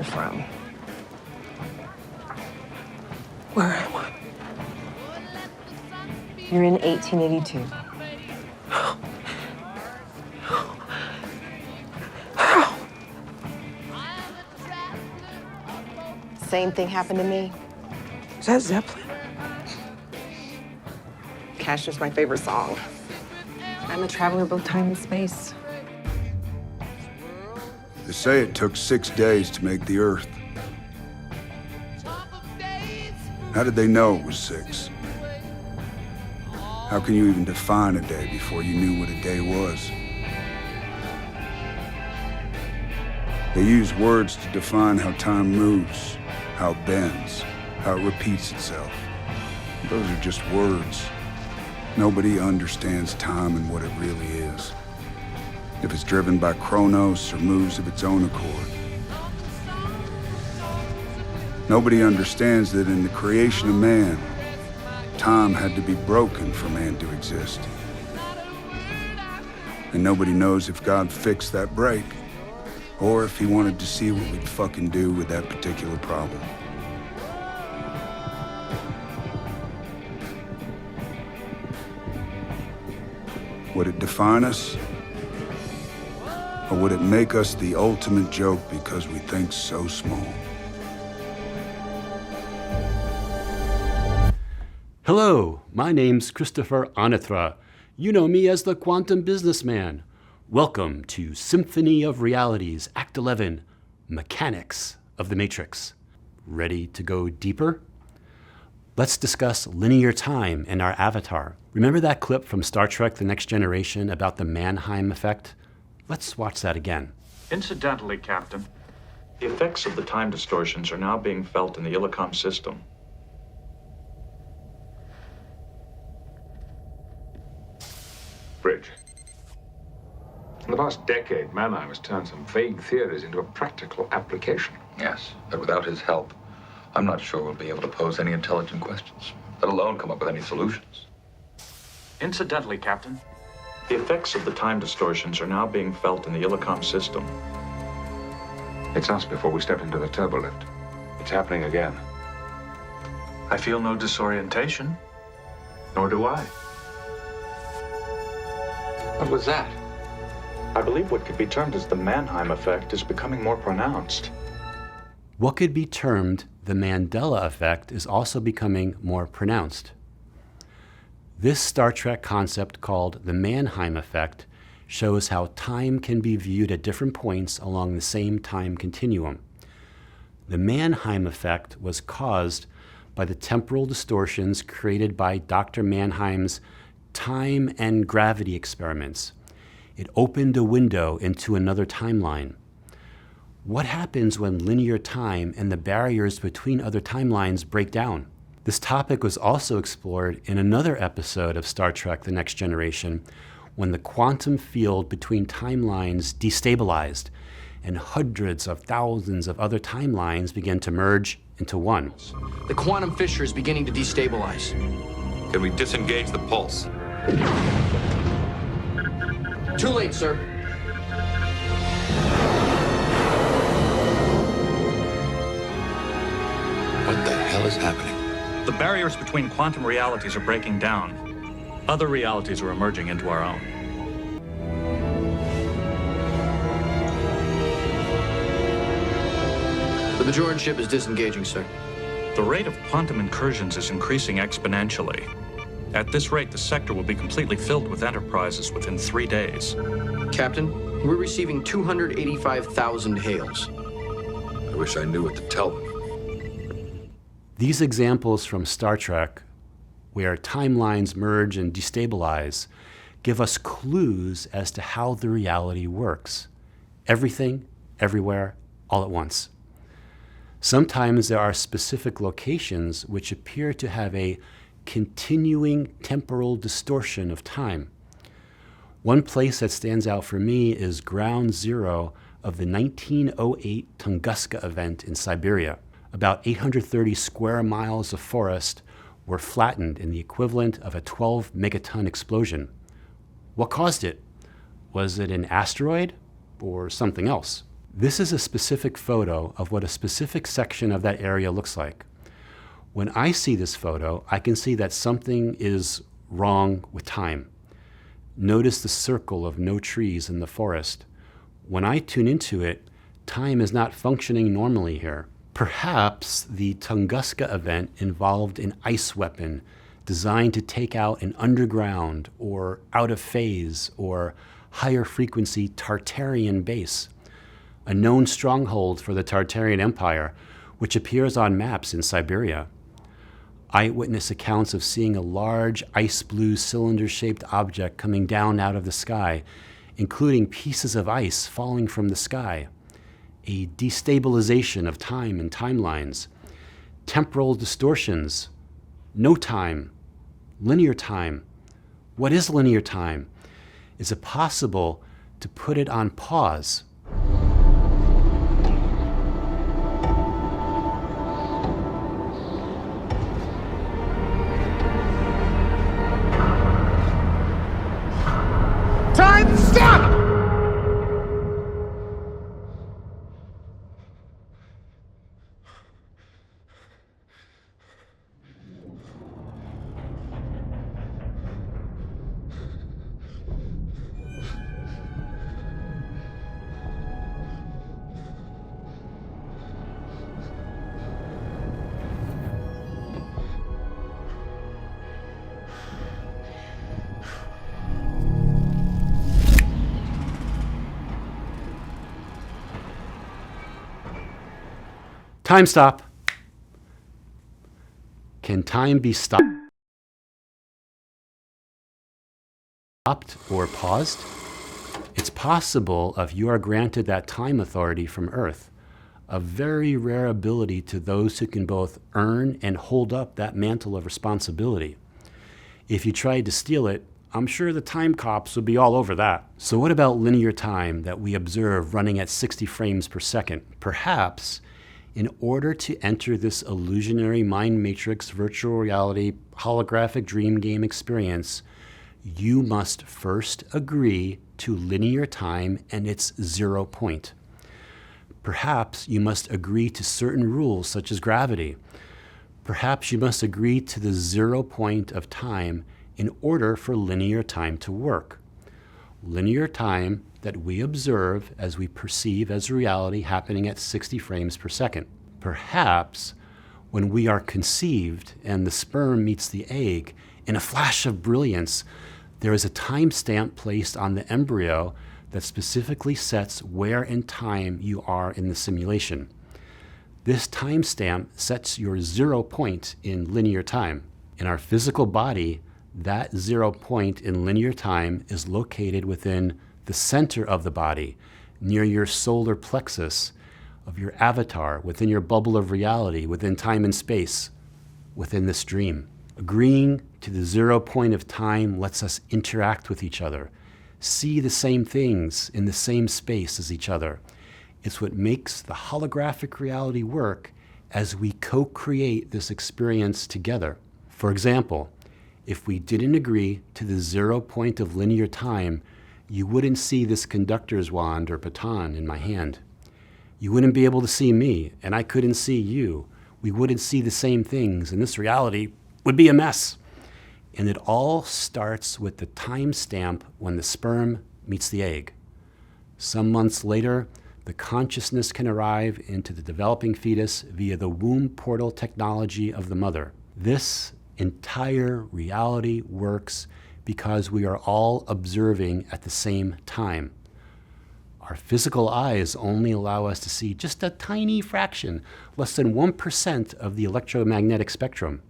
from? Where am I? You're in 1882. How? Same thing happened to me. Is that Zeppelin? Cashmer's my favorite song. I'm a traveler both time and space. They say it took 6 days to make the Earth. How did they know it was 6? How can you even define a day before you knew what a day was? They use words to define how time moves, how it bends, how it repeats itself. Those are just words. Nobody understands time and what it really is. If it's driven by chronos or moves of its own accord. Nobody understands that in the creation of man, time had to be broken for man to exist. And nobody knows if God fixed that break, or if he wanted to see what we'd fucking do with that particular problem. Would it define us? Or would it make us the ultimate joke because we think so small? Hello, my name's Christopher Anitra. You know me as the Quantum Businessman. Welcome to Symphony of Realities, Act 11, Mechanics of the Matrix. Ready to go deeper? Let's discuss linear time and our avatar. Remember that clip from Star Trek The Next Generation about the Mannheim effect? Let's watch that again. Incidentally, Captain, the effects of the time distortions are now being felt in the Illicom system. Bridge. In the past decade, Mannheim has turned some vague theories into a practical application. Yes, but without his help, I'm not sure we'll be able to pose any intelligent questions, let alone come up with any solutions. Incidentally, Captain, the effects of the time distortions are now being felt in the Illicom system. It's us before we step into the turbo lift. It's happening again. I feel no disorientation, nor do I. What was that? I believe what could be termed as the Mannheim effect is becoming more pronounced. What could be termed the Mandela Effect is also becoming more pronounced. This Star Trek concept called the Mannheim Effect shows how time can be viewed at different points along the same time continuum. The Mannheim Effect was caused by the temporal distortions created by Dr. Mannheim's time and gravity experiments. It opened a window into another timeline. What happens when linear time and the barriers between other timelines break down? This topic was also explored in another episode of Star Trek The Next Generation, when the quantum field between timelines destabilized and hundreds of thousands of other timelines began to merge into one. The quantum fissure is beginning to destabilize. Can we disengage the pulse? Too late, sir. What the hell is happening? The barriers between quantum realities are breaking down. Other realities are emerging into our own. The Bajoran ship is disengaging, sir. The rate of quantum incursions is increasing exponentially. At this rate, the sector will be completely filled with enterprises within 3 days. Captain, we're receiving 285,000 hails. I wish I knew what to tell them. These examples from Star Trek, where timelines merge and destabilize, give us clues as to how the reality works. Everything, everywhere, all at once. Sometimes there are specific locations which appear to have a continuing temporal distortion of time. One place that stands out for me is ground zero of the 1908 Tunguska event in Siberia. About 830 square miles of forest were flattened in the equivalent of a 12 megaton explosion. What caused it? Was it an asteroid or something else? This is a specific photo of what a specific section of that area looks like. When I see this photo, I can see that something is wrong with time. Notice the circle of no trees in the forest. When I tune into it, time is not functioning normally here. Perhaps the Tunguska event involved an ice weapon designed to take out an underground or out of phase or higher frequency Tartarian base, a known stronghold for the Tartarian Empire, which appears on maps in Siberia. Eyewitness accounts of seeing a large ice blue cylinder-shaped object coming down out of the sky, including pieces of ice falling from the sky. A destabilization of time and timelines, temporal distortions, no time, linear time. What is linear time? Is it possible to put it on pause? Time, stop! Time stop. Can time be stopped or paused? It's possible if you are granted that time authority from Earth, a very rare ability to those who can both earn and hold up that mantle of responsibility. If you tried to steal it, I'm sure the time cops would be all over that. So what about linear time that we observe running at 60 frames per second? Perhaps in order to enter this illusionary mind matrix virtual reality holographic dream game experience, you must first agree to linear time and its 0 point. Perhaps you must agree to certain rules such as gravity. Perhaps you must agree to the 0 point of time in order for linear time to work. Linear time that we observe as we perceive as reality happening at 60 frames per second. Perhaps when we are conceived and the sperm meets the egg, in a flash of brilliance, there is a timestamp placed on the embryo that specifically sets where in time you are in the simulation. This timestamp sets your 0 point in linear time. In our physical body, that 0 point in linear time is located within the center of the body, near your solar plexus of your avatar, within your bubble of reality, within time and space, within this dream. Agreeing to the 0 point of time lets us interact with each other, see the same things in the same space as each other. It's what makes the holographic reality work as we co-create this experience together. For example, if we didn't agree to the 0 point of linear time, you wouldn't see this conductor's wand or baton in my hand. You wouldn't be able to see me, and I couldn't see you. We wouldn't see the same things, and this reality would be a mess. And it all starts with the timestamp when the sperm meets the egg. Some months later, the consciousness can arrive into the developing fetus via the womb portal technology of the mother. This entire reality works because we are all observing at the same time. Our physical eyes only allow us to see just a tiny fraction, less than 1% of the electromagnetic spectrum.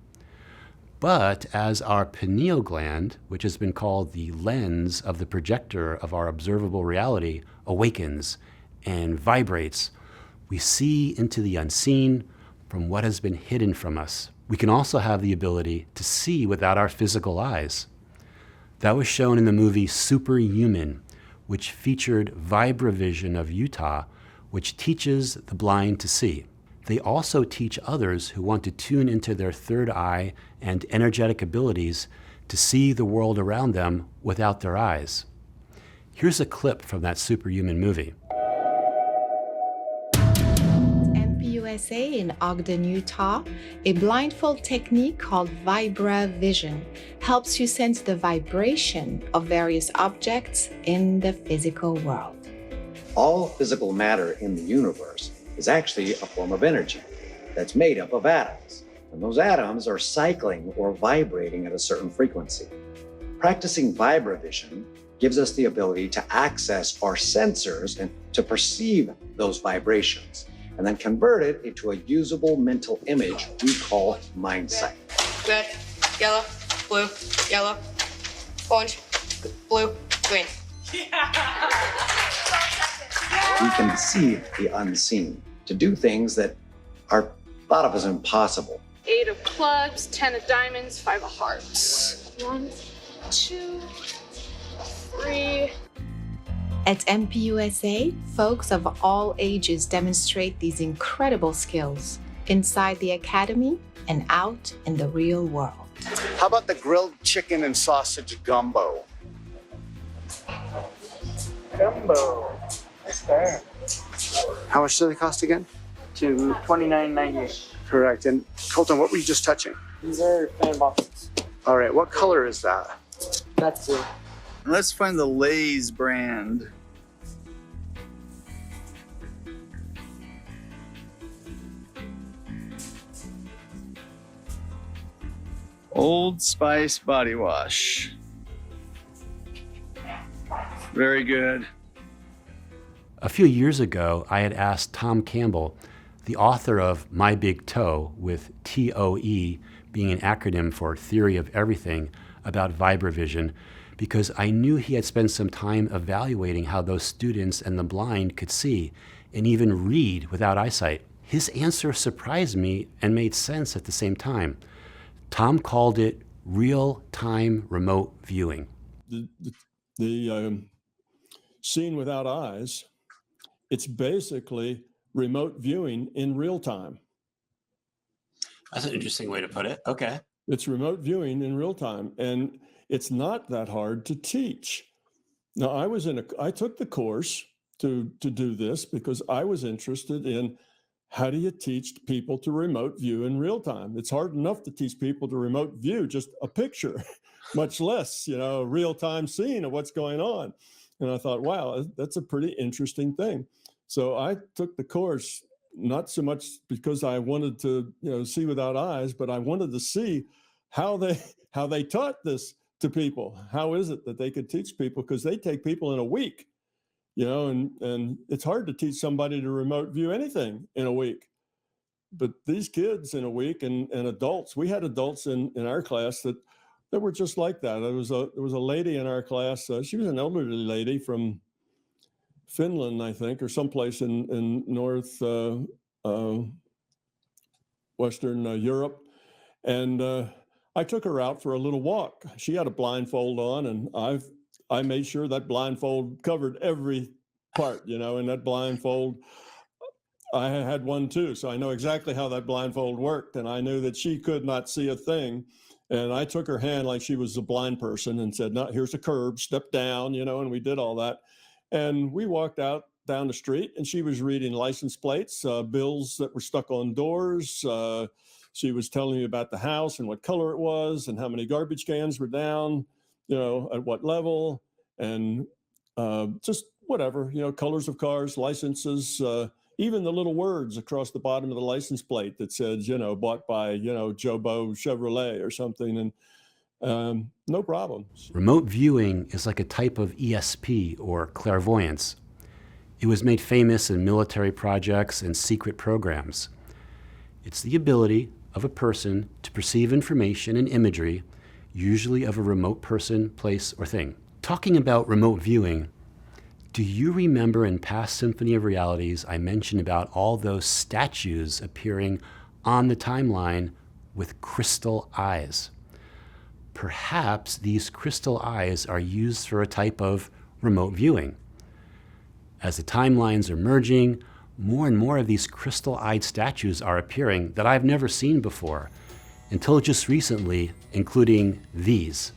But as our pineal gland, which has been called the lens of the projector of our observable reality, awakens and vibrates, we see into the unseen from what has been hidden from us. We can also have the ability to see without our physical eyes. That was shown in the movie Superhuman, which featured Vibravision of Utah, which teaches the blind to see. They also teach others who want to tune into their third eye and energetic abilities to see the world around them without their eyes. Here's a clip from that Superhuman movie. USA in Ogden, Utah, a blindfold technique called vibravision helps you sense the vibration of various objects in the physical world. All physical matter in the universe is actually a form of energy that's made up of atoms. And those atoms are cycling or vibrating at a certain frequency. Practicing vibravision gives us the ability to access our sensors and to perceive those vibrations, and then convert it into a usable mental image we call mind sight. Red, yellow, blue, yellow, orange, blue, green. We can see the unseen, to do things that are thought of as impossible. 8 of clubs, 10 of diamonds, 5 of hearts. 1, 2, 3. At MPUSA, folks of all ages demonstrate these incredible skills inside the academy and out in the real world. How about the grilled chicken and sausage gumbo? Gumbo. That's fair. How much do they cost again? To $29.98. Correct. And Colton, what were you just touching? These are fan boxes. All right, what color is that? That's blue. Let's find the Lay's brand. Old Spice body wash. Very good. A few years ago, I had asked Tom Campbell, the author of My Big Toe, with TOE being an acronym for Theory of Everything, about vibravision, because I knew he had spent some time evaluating how those students and the blind could see and even read without eyesight. His answer surprised me and made sense at the same time. Tom called it real-time remote viewing. The seeing without eyes, it's basically remote viewing in real time. That's an interesting way to put it. Okay. It's remote viewing in real time, and it's not that hard to teach. Now, I took the course to do this because I was interested in how do you teach people to remote view in real time? It's hard enough to teach people to remote view just a picture, much less, a real time scene of what's going on. And I thought, wow, that's a pretty interesting thing. So I took the course, not so much because I wanted to, see without eyes, but I wanted to see how they taught this to people. How is it that they could teach people? Because they take people in a week, and it's hard to teach somebody to remote view anything in a week. But these kids in a week and adults, we had adults in our class that were just like that. There was a lady in our class. She was an elderly lady from Finland, I think, or someplace in north Western Europe. And I took her out for a little walk. She had a blindfold on, and I made sure that blindfold covered every part, and that blindfold, I had one too. So I know exactly how that blindfold worked. And I knew that she could not see a thing. And I took her hand like she was a blind person and said, no, here's a curb, step down, and we did all that. And we walked out down the street, and she was reading license plates, bills that were stuck on doors. She was telling me about the house and what color it was and how many garbage cans were down, at what level, and just whatever, colors of cars, licenses, even the little words across the bottom of the license plate that says, bought by, Jobo Chevrolet or something. And no problems. Remote viewing is like a type of ESP or clairvoyance. It was made famous in military projects and secret programs. It's the ability of a person to perceive information and imagery, usually of a remote person, place, or thing. Talking about remote viewing, do you remember in past Symphony of Realities I mentioned about all those statues appearing on the timeline with crystal eyes? Perhaps these crystal eyes are used for a type of remote viewing. As the timelines are merging, more and more of these crystal-eyed statues are appearing that I've never seen before, until just recently, including these.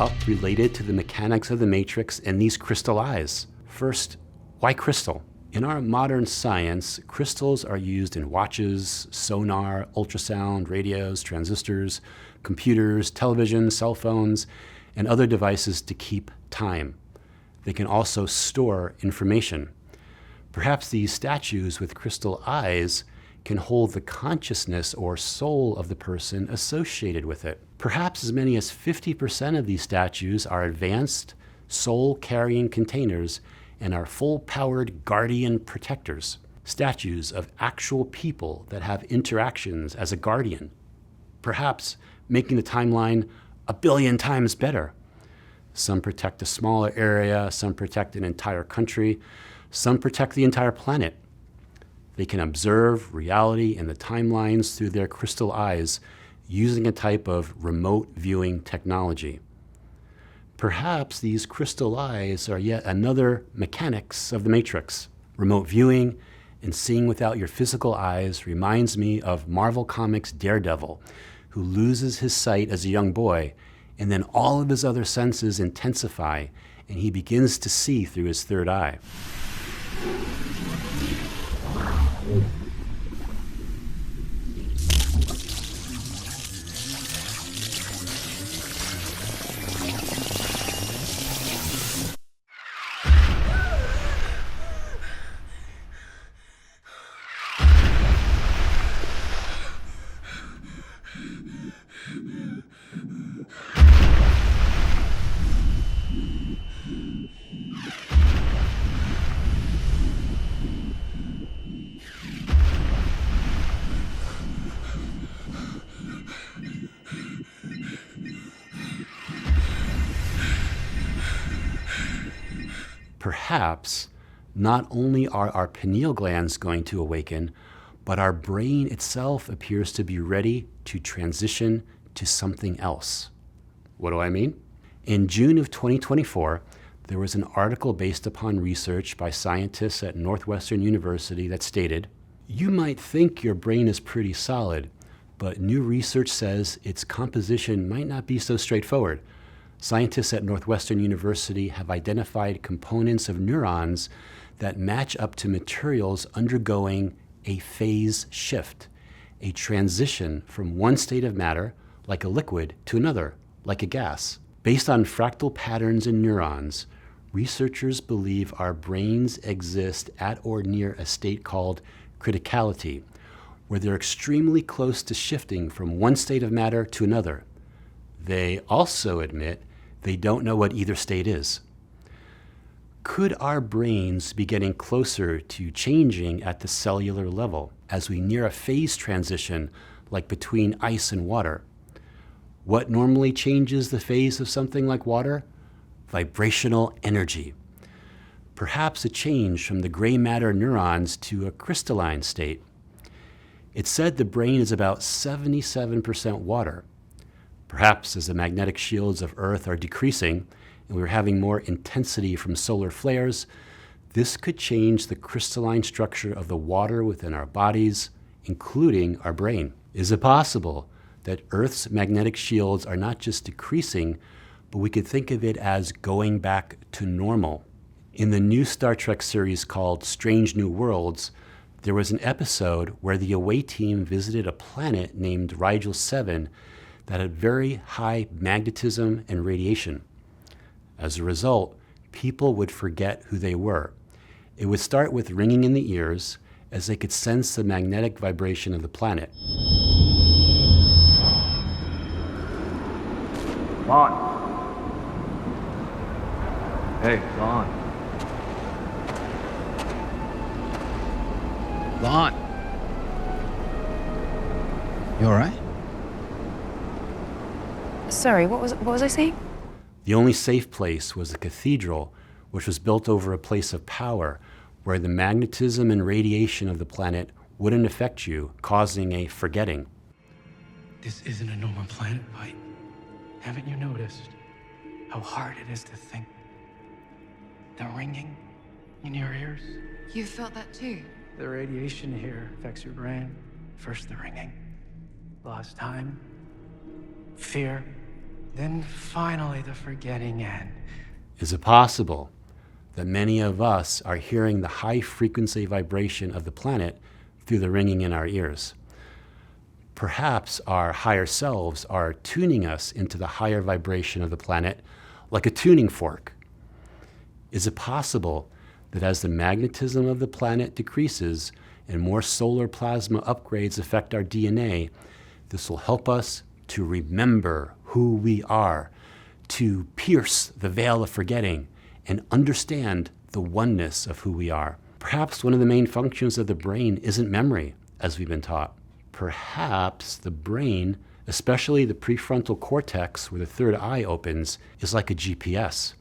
up related to the mechanics of the matrix and these crystal eyes. First, why crystal? In our modern science, crystals are used in watches, sonar, ultrasound, radios, transistors, computers, television, cell phones, and other devices to keep time. They can also store information. Perhaps these statues with crystal eyes can hold the consciousness or soul of the person associated with it. Perhaps as many as 50% of these statues are advanced, soul-carrying containers and are full-powered guardian protectors. Statues of actual people that have interactions as a guardian. Perhaps making the timeline 1 billion times better. Some protect a smaller area, some protect an entire country, some protect the entire planet. They can observe reality and the timelines through their crystal eyes using a type of remote viewing technology. Perhaps these crystal eyes are yet another mechanics of the matrix. Remote viewing and seeing without your physical eyes reminds me of Marvel Comics' Daredevil, who loses his sight as a young boy, and then all of his other senses intensify, and he begins to see through his third eye. Perhaps not only are our pineal glands going to awaken, but our brain itself appears to be ready to transition to something else. What do I mean? In June of 2024, there was an article based upon research by scientists at Northwestern University that stated, "You might think your brain is pretty solid, but new research says its composition might not be so straightforward. Scientists at Northwestern University have identified components of neurons that match up to materials undergoing a phase shift, a transition from one state of matter, like a liquid, to another, like a gas. Based on fractal patterns in neurons, researchers believe our brains exist at or near a state called criticality, where they're extremely close to shifting from one state of matter to another. They also admit they don't know what either state is. Could our brains be getting closer to changing at the cellular level as we near a phase transition like between ice and water? What normally changes the phase of something like water? Vibrational energy. Perhaps a change from the gray matter neurons to a crystalline state. It's said the brain is about 77% water. Perhaps as the magnetic shields of Earth are decreasing and we're having more intensity from solar flares, this could change the crystalline structure of the water within our bodies, including our brain. Is it possible that Earth's magnetic shields are not just decreasing, but we could think of it as going back to normal? In the new Star Trek series called Strange New Worlds, there was an episode where the away team visited a planet named Rigel 7 that had very high magnetism and radiation. As a result, people would forget who they were. It would start with ringing in the ears as they could sense the magnetic vibration of the planet. Lon. Hey, Lon. Lon. You all right? Sorry, what was I saying? The only safe place was the cathedral, which was built over a place of power, where the magnetism and radiation of the planet wouldn't affect you, causing a forgetting. This isn't a normal planet, Pite. Haven't you noticed how hard it is to think? The ringing in your ears? You felt that too? The radiation here affects your brain. First the ringing, lost time, fear, Then finally the forgetting end. Is it possible that many of us are hearing the high frequency vibration of the planet through the ringing in our ears? Perhaps our higher selves are tuning us into the higher vibration of the planet like a tuning fork. Is it possible that as the magnetism of the planet decreases and more solar plasma upgrades affect our DNA, this will help us to remember who we are, to pierce the veil of forgetting and understand the oneness of who we are? Perhaps one of the main functions of the brain isn't memory, as we've been taught. Perhaps the brain, especially the prefrontal cortex where the third eye opens, is like a GPS.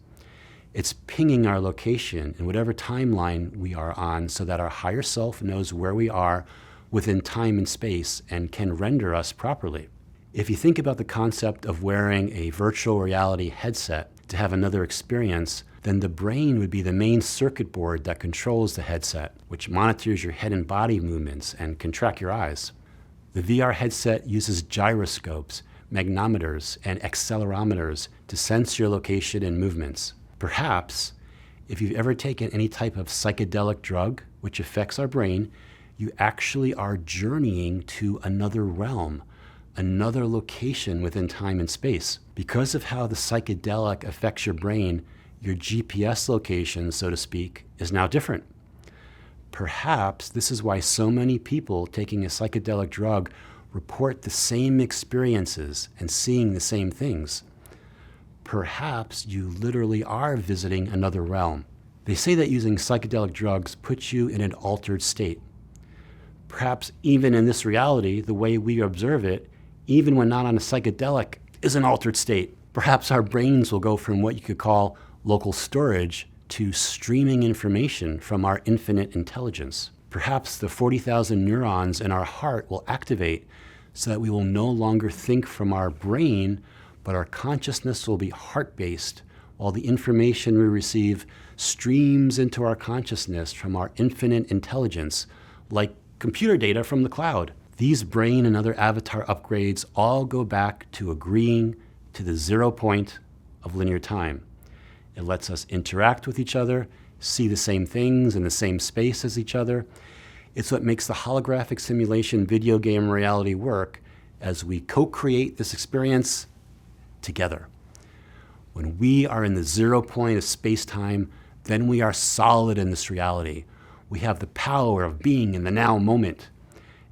It's pinging our location in whatever timeline we are on so that our higher self knows where we are within time and space and can render us properly. If you think about the concept of wearing a virtual reality headset to have another experience, then the brain would be the main circuit board that controls the headset, which monitors your head and body movements and can track your eyes. The VR headset uses gyroscopes, magnometers, and accelerometers to sense your location and movements. Perhaps, if you've ever taken any type of psychedelic drug which affects our brain, you actually are journeying to another realm, another location within time and space. Because of how the psychedelic affects your brain, your GPS location, so to speak, is now different. Perhaps this is why so many people taking a psychedelic drug report the same experiences and seeing the same things. Perhaps you literally are visiting another realm. They say that using psychedelic drugs puts you in an altered state. Perhaps even in this reality, the way we observe it, even when not on a psychedelic, is an altered state. Perhaps our brains will go from what you could call local storage to streaming information from our infinite intelligence. Perhaps the 40,000 neurons in our heart will activate so that we will no longer think from our brain, but our consciousness will be heart-based, while the information we receive streams into our consciousness from our infinite intelligence, like computer data from the cloud. These brain and other avatar upgrades all go back to agreeing to the 0 point of linear time. It lets us interact with each other, see the same things in the same space as each other. It's what makes the holographic simulation video game reality work as we co-create this experience together. When we are in the 0 point of space-time, then we are solid in this reality. We have the power of being in the now moment.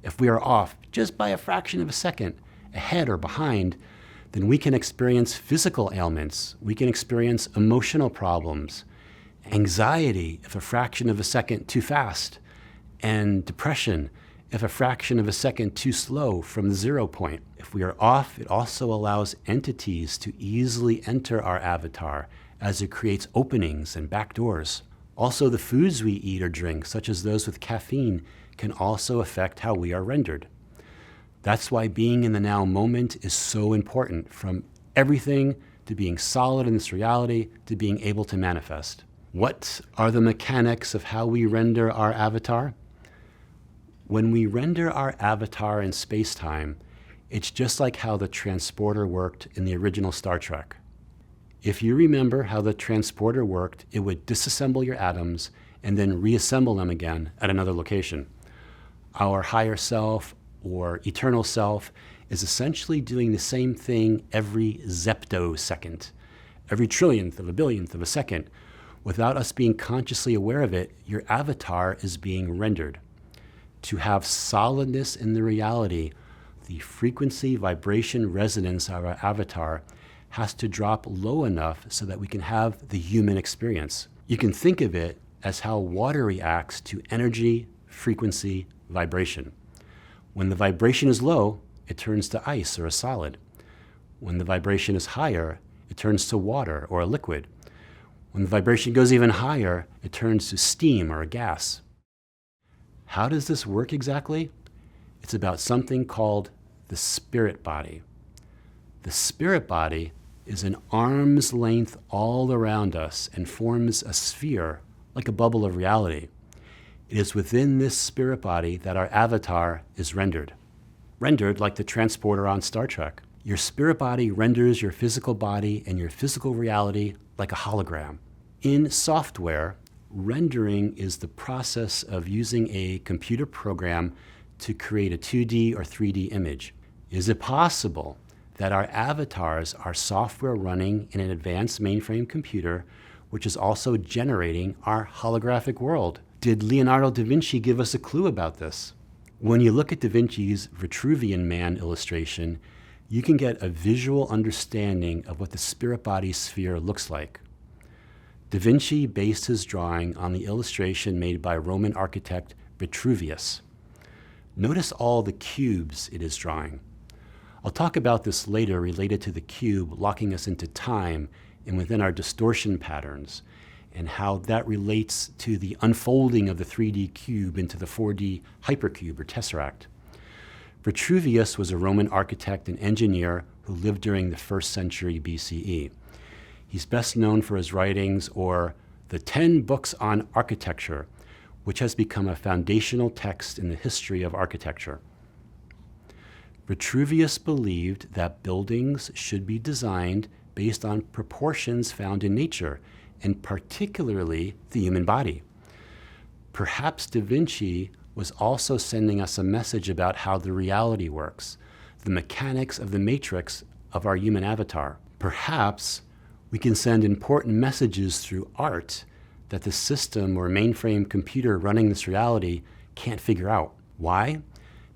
If we are off just by a fraction of a second, ahead or behind, then we can experience physical ailments. We can experience emotional problems, anxiety if a fraction of a second too fast, and depression if a fraction of a second too slow from the 0 point. If we are off, it also allows entities to easily enter our avatar as it creates openings and back doors. Also, the foods we eat or drink, such as those with caffeine, can also affect how we are rendered. That's why being in the now moment is so important, from everything to being solid in this reality to being able to manifest. What are the mechanics of how we render our avatar? When we render our avatar in space-time, it's just like how the transporter worked in the original Star Trek. If you remember how the transporter worked, it would disassemble your atoms and then reassemble them again at another location. Our higher self or eternal self is essentially doing the same thing every zeptosecond, every trillionth of a billionth of a second. Without us being consciously aware of it, your avatar is being rendered. To have solidness in the reality, the frequency, vibration, resonance of our avatar has to drop low enough so that we can have the human experience. You can think of it as how water reacts to energy, frequency, vibration. When the vibration is low, it turns to ice or a solid. When the vibration is higher, it turns to water or a liquid. When the vibration goes even higher, it turns to steam or a gas. How does this work exactly? It's about something called the spirit body. The spirit body is an arm's length all around us and forms a sphere, like a bubble of reality. It is within this spirit body that our avatar is rendered. Rendered like the transporter on Star Trek. Your spirit body renders your physical body and your physical reality like a hologram. In software, rendering is the process of using a computer program to create a 2D or 3D image. Is it possible that our avatars are software running in an advanced mainframe computer, which is also generating our holographic world? Did Leonardo da Vinci give us a clue about this? When you look at da Vinci's Vitruvian man illustration, you can get a visual understanding of what the spirit body sphere looks like. Da Vinci based his drawing on the illustration made by Roman architect Vitruvius. Notice all the cubes it is drawing. I'll talk about this later related to the cube locking us into time and within our distortion patterns, and how that relates to the unfolding of the 3D cube into the 4D hypercube or tesseract. Vitruvius was a Roman architect and engineer who lived during the 1st century BCE. He's best known for his writings, or the 10 books on architecture, which has become a foundational text in the history of architecture. Vitruvius believed that buildings should be designed based on proportions found in nature, and particularly the human body. Perhaps da Vinci was also sending us a message about how the reality works, the mechanics of the matrix of our human avatar. Perhaps we can send important messages through art that the system or mainframe computer running this reality can't figure out. Why?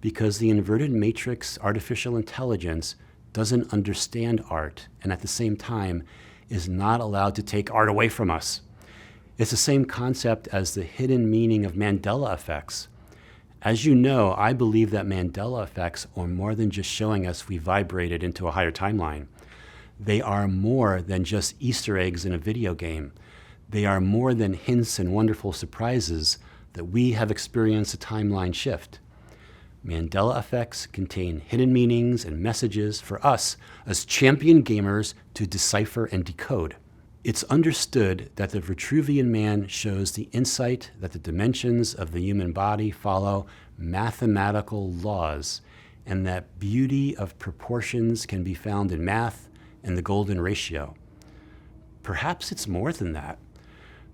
Because the inverted matrix artificial intelligence doesn't understand art, and at the same time is not allowed to take art away from us. It's the same concept as the hidden meaning of Mandela Effects. As you know, I believe that Mandela Effects are more than just showing us we vibrated into a higher timeline. They are more than just Easter eggs in a video game. They are more than hints and wonderful surprises that we have experienced a timeline shift. Mandela Effects contain hidden meanings and messages for us as champion gamers to decipher and decode. It's understood that the Vitruvian man shows the insight that the dimensions of the human body follow mathematical laws, and that beauty of proportions can be found in math and the golden ratio. Perhaps it's more than that.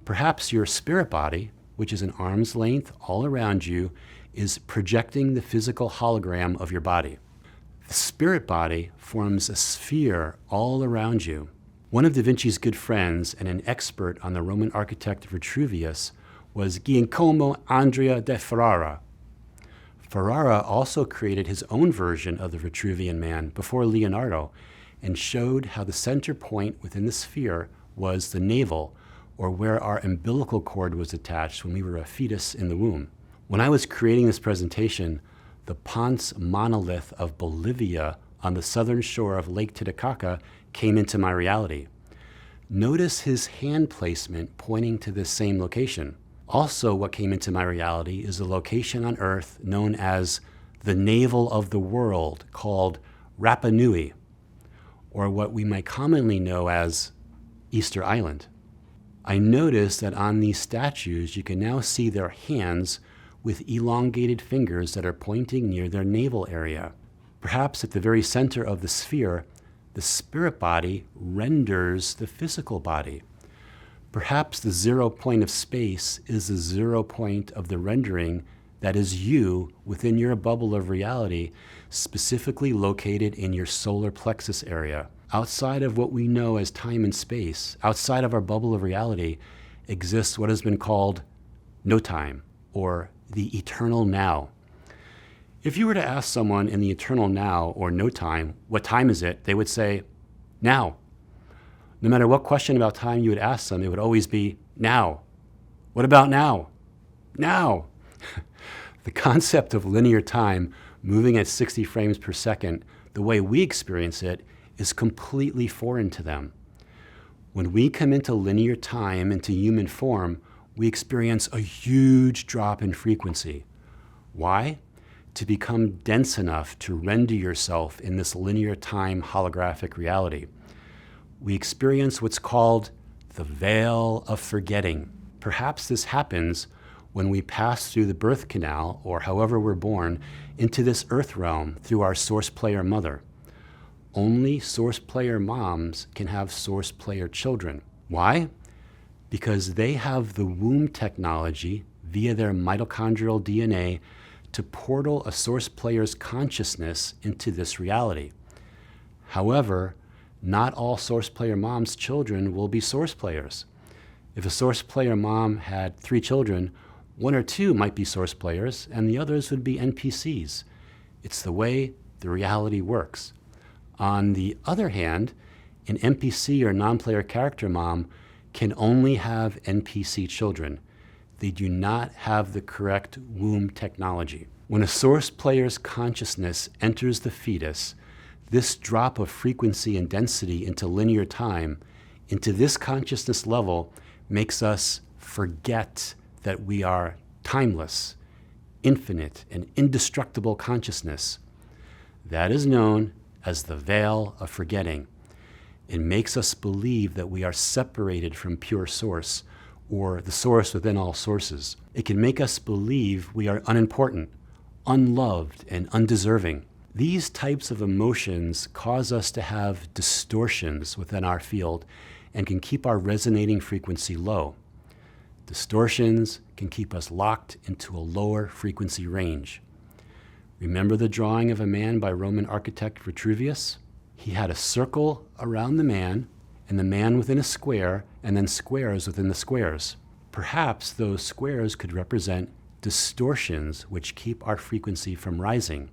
Perhaps your spirit body, which is an arm's length all around you, is projecting the physical hologram of your body. The spirit body forms a sphere all around you. One of da Vinci's good friends and an expert on the Roman architect Vitruvius was Giacomo Andrea de Ferrara. Ferrara also created his own version of the Vitruvian man before Leonardo, and showed how the center point within the sphere was the navel, or where our umbilical cord was attached when we were a fetus in the womb. When I was creating this presentation, the Ponce monolith of Bolivia on the southern shore of Lake Titicaca came into my reality. Notice his hand placement pointing to this same location. Also, what came into my reality is a location on Earth known as the navel of the world, called Rapa Nui, or what we might commonly know as Easter Island. I noticed that on these statues, you can now see their hands with elongated fingers that are pointing near their navel area. Perhaps at the very center of the sphere, the spirit body renders the physical body. Perhaps the 0 point of space is the 0 point of the rendering that is you within your bubble of reality, specifically located in your solar plexus area. Outside of what we know as time and space, outside of our bubble of reality, exists what has been called no time, or the eternal now. If you were to ask someone in the eternal now, or no time, what time is it, they would say, now. No matter what question about time you would ask them, it would always be, now. What about now? Now. The concept of linear time moving at 60 frames per second, the way we experience it, is completely foreign to them. When we come into linear time, into human form, we experience a huge drop in frequency. Why? To become dense enough to render yourself in this linear time holographic reality. We experience what's called the veil of forgetting. Perhaps this happens when we pass through the birth canal, or however we're born, into this earth realm through our source player mother. only source player moms can have source player children. Why? Because they have the womb technology via their mitochondrial DNA to portal a source player's consciousness into this reality. However, not all source player mom's children will be source players. If a source player mom had 3 children, 1 or 2 might be source players and the others would be NPCs. It's the way the reality works. On the other hand, an NPC or non-player character mom can only have NPC children. They do not have the correct womb technology. When a source player's consciousness enters the fetus, this drop of frequency and density into linear time, into this consciousness level, makes us forget that we are timeless, infinite, and indestructible consciousness. That is known as the veil of forgetting. It makes us believe that we are separated from pure source, or the source within all sources. It can make us believe we are unimportant, unloved, and undeserving. These types of emotions cause us to have distortions within our field and can keep our resonating frequency low. Distortions can keep us locked into a lower frequency range. Remember the drawing of a man by Roman architect Vitruvian? He had a circle around the man, and the man within a square, and then squares within the squares. Perhaps those squares could represent distortions which keep our frequency from rising.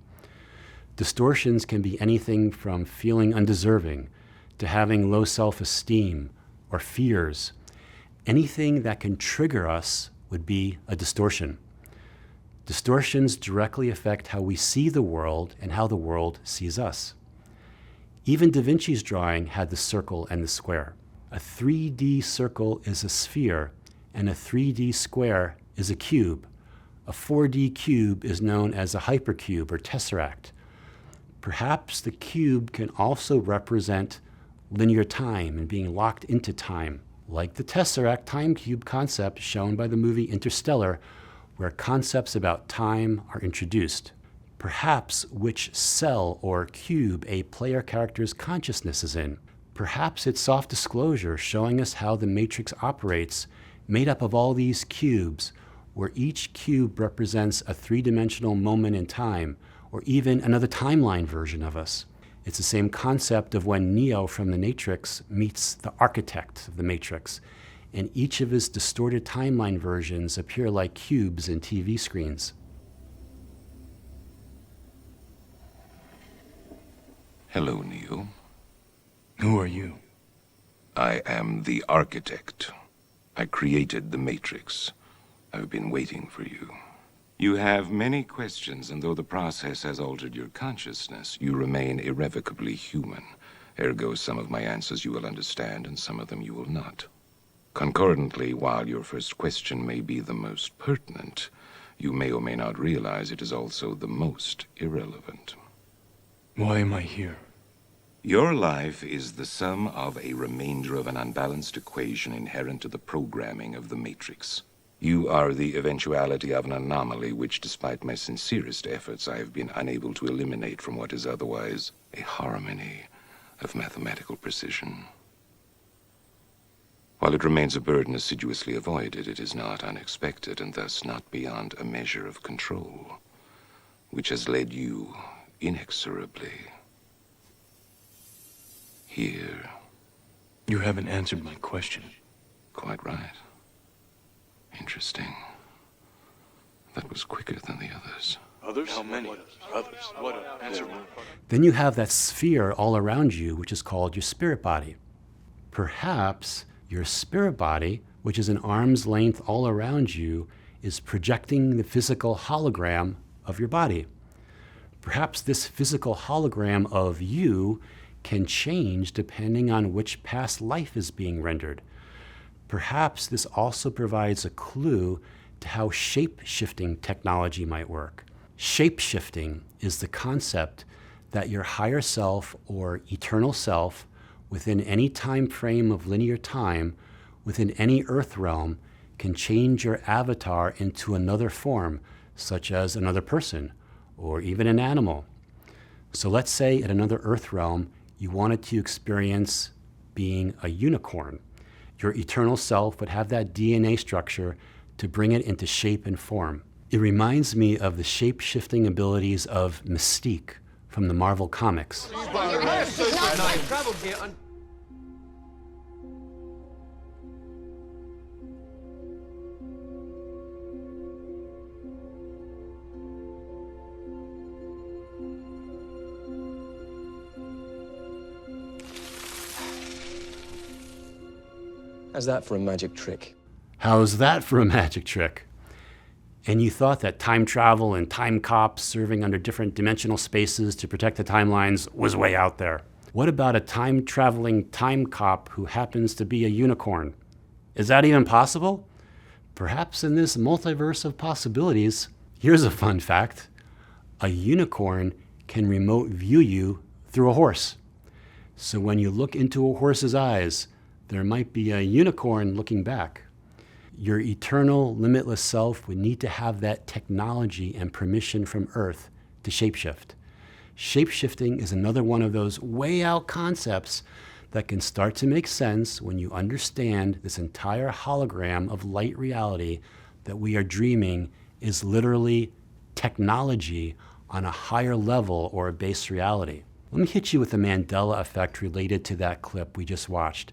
Distortions can be anything from feeling undeserving to having low self-esteem or fears. Anything that can trigger us would be a distortion. Distortions directly affect how we see the world and how the world sees us. Even Da Vinci's drawing had the circle and the square. A 3D circle is a sphere, and a 3D square is a cube. A 4D cube is known as a hypercube or tesseract. Perhaps the cube can also represent linear time and being locked into time, like the tesseract time cube concept shown by the movie Interstellar, where concepts about time are introduced. Perhaps which cell or cube a player character's consciousness is in. Perhaps it's soft disclosure showing us how the matrix operates, made up of all these cubes, where each cube represents a 3-dimensional moment in time, or even another timeline version of us. It's the same concept of when Neo from the Matrix meets the architect of the Matrix, and each of his distorted timeline versions appear like cubes in TV screens. Hello, Neo. Who are you? I am the architect. I created the Matrix. I've been waiting for you. You have many questions, and though the process has altered your consciousness, you remain irrevocably human. Ergo, some of my answers you will understand, and some of them you will not. Concordantly, while your first question may be the most pertinent, you may or may not realize it is also the most irrelevant. Why am I here? Your life is the sum of a remainder of an unbalanced equation inherent to the programming of the Matrix. You are the eventuality of an anomaly which, despite my sincerest efforts, I have been unable to eliminate from what is otherwise a harmony of mathematical precision. While it remains a burden assiduously avoided, it is not unexpected and thus not beyond a measure of control, which has led you inexorably here. You haven't answered my question. Quite right. Interesting. That was quicker than the others. Others? How many? Others. What? Answer one. Then you have that sphere all around you, which is called your spirit body. Perhaps your spirit body, which is an arm's length all around you, is projecting the physical hologram of your body. Perhaps this physical hologram of you can change depending on which past life is being rendered. Perhaps this also provides a clue to how shape-shifting technology might work. Shape-shifting is the concept that your higher self or eternal self, within any time frame of linear time, within any earth realm, can change your avatar into another form, such as another person, or even an animal. So let's say in another earth realm, You wanted to experience being a unicorn. Your eternal self would have that DNA structure to bring it into shape and form. It reminds me of the shape-shifting abilities of Mystique from the Marvel Comics. How's that for a magic trick? How's that for a magic trick? And you thought that time travel and time cops serving under different dimensional spaces to protect the timelines was way out there. What about a time-traveling time cop who happens to be a unicorn? Is that even possible? Perhaps in this multiverse of possibilities, here's a fun fact. A unicorn can remote view you through a horse. So when you look into a horse's eyes, there might be a unicorn looking back. Your eternal, limitless self would need to have that technology and permission from Earth to shapeshift. Shapeshifting is another one of those way out concepts that can start to make sense when you understand this entire hologram of light reality that we are dreaming is literally technology on a higher level or a base reality. Let me hit you with the Mandela effect related to that clip we just watched.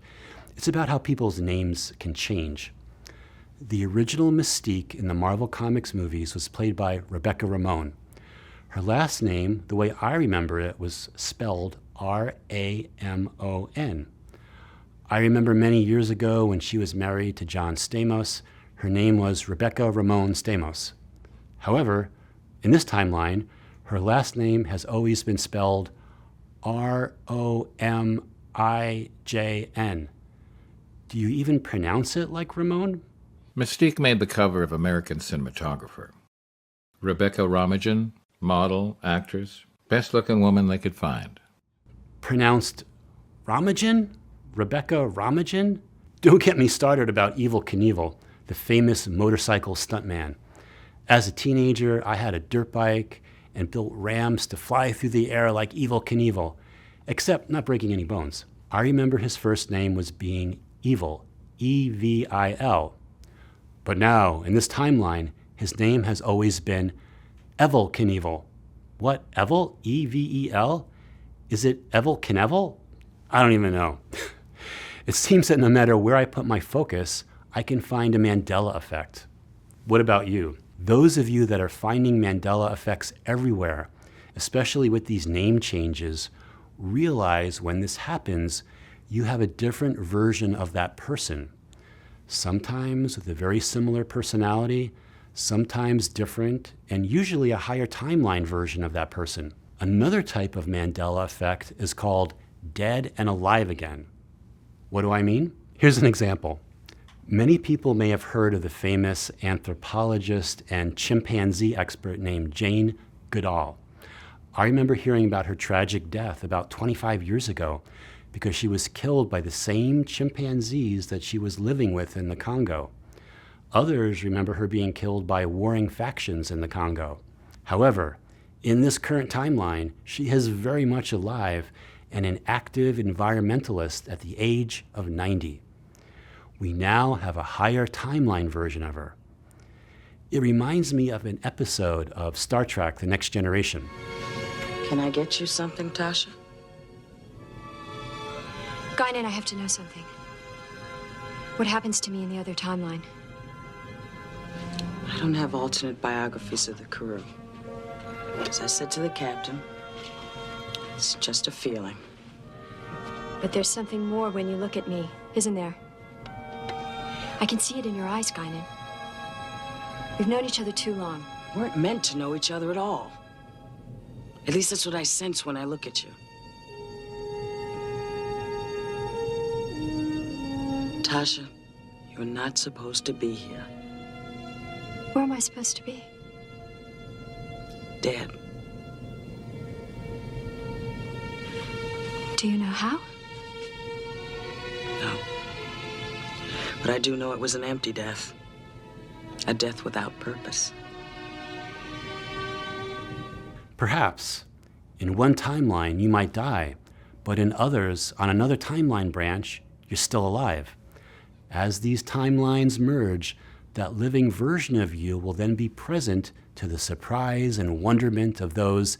It's about how people's names can change. The original Mystique in the Marvel Comics movies was played by Rebecca Ramon. Her last name, the way I remember it, was spelled R-A-M-O-N. I remember many years ago when she was married to John Stamos, her name was Rebecca Ramon Stamos. However, in this timeline, her last name has always been spelled R-O-M-I-J-N. Do you even pronounce it like Ramon? Mystique made the cover of American Cinematographer. Rebecca Ramajan, model, actress, best-looking woman they could find. Pronounced Ramajan? Rebecca Ramajan? Don't get me started about Evel Knievel, the famous motorcycle stuntman. As a teenager, I had a dirt bike and built rams to fly through the air like Evel Knievel, except not breaking any bones. I remember his first name was being Evil, E-V-I-L. But now, in this timeline, his name has always been Evel Knievel. What, Evel? E-V-E-L? Is it Evel Knievel? I don't even know. It seems that no matter where I put my focus, I can find a Mandela effect. What about you? Those of you that are finding Mandela effects everywhere, especially with these name changes, realize when this happens, you have a different version of that person. Sometimes with a very similar personality, sometimes different, and usually a higher timeline version of that person. Another type of Mandela effect is called dead and alive again. What do I mean? Here's an example. Many people may have heard of the famous anthropologist and chimpanzee expert named Jane Goodall. I remember hearing about her tragic death about 25 years ago because she was killed by the same chimpanzees that she was living with in the Congo. Others remember her being killed by warring factions in the Congo. However, in this current timeline, she is very much alive and an active environmentalist at the age of 90. We now have a higher timeline version of her. It reminds me of an episode of Star Trek: The Next Generation. Can I get you something, Tasha? Guinan, I have to know something. What happens to me in the other timeline? I don't have alternate biographies of the crew. As I said to the captain, it's just a feeling. But there's something more when you look at me, isn't there? I can see it in your eyes, Guinan. We've known each other too long. We weren't meant to know each other at all. At least that's what I sense when I look at you. Tasha, you're not supposed to be here. Where am I supposed to be? Dead. Do you know how? No. But I do know it was an empty death. A death without purpose. Perhaps, in one timeline, you might die, but in others, on another timeline branch, you're still alive. As these timelines merge, that living version of you will then be present to the surprise and wonderment of those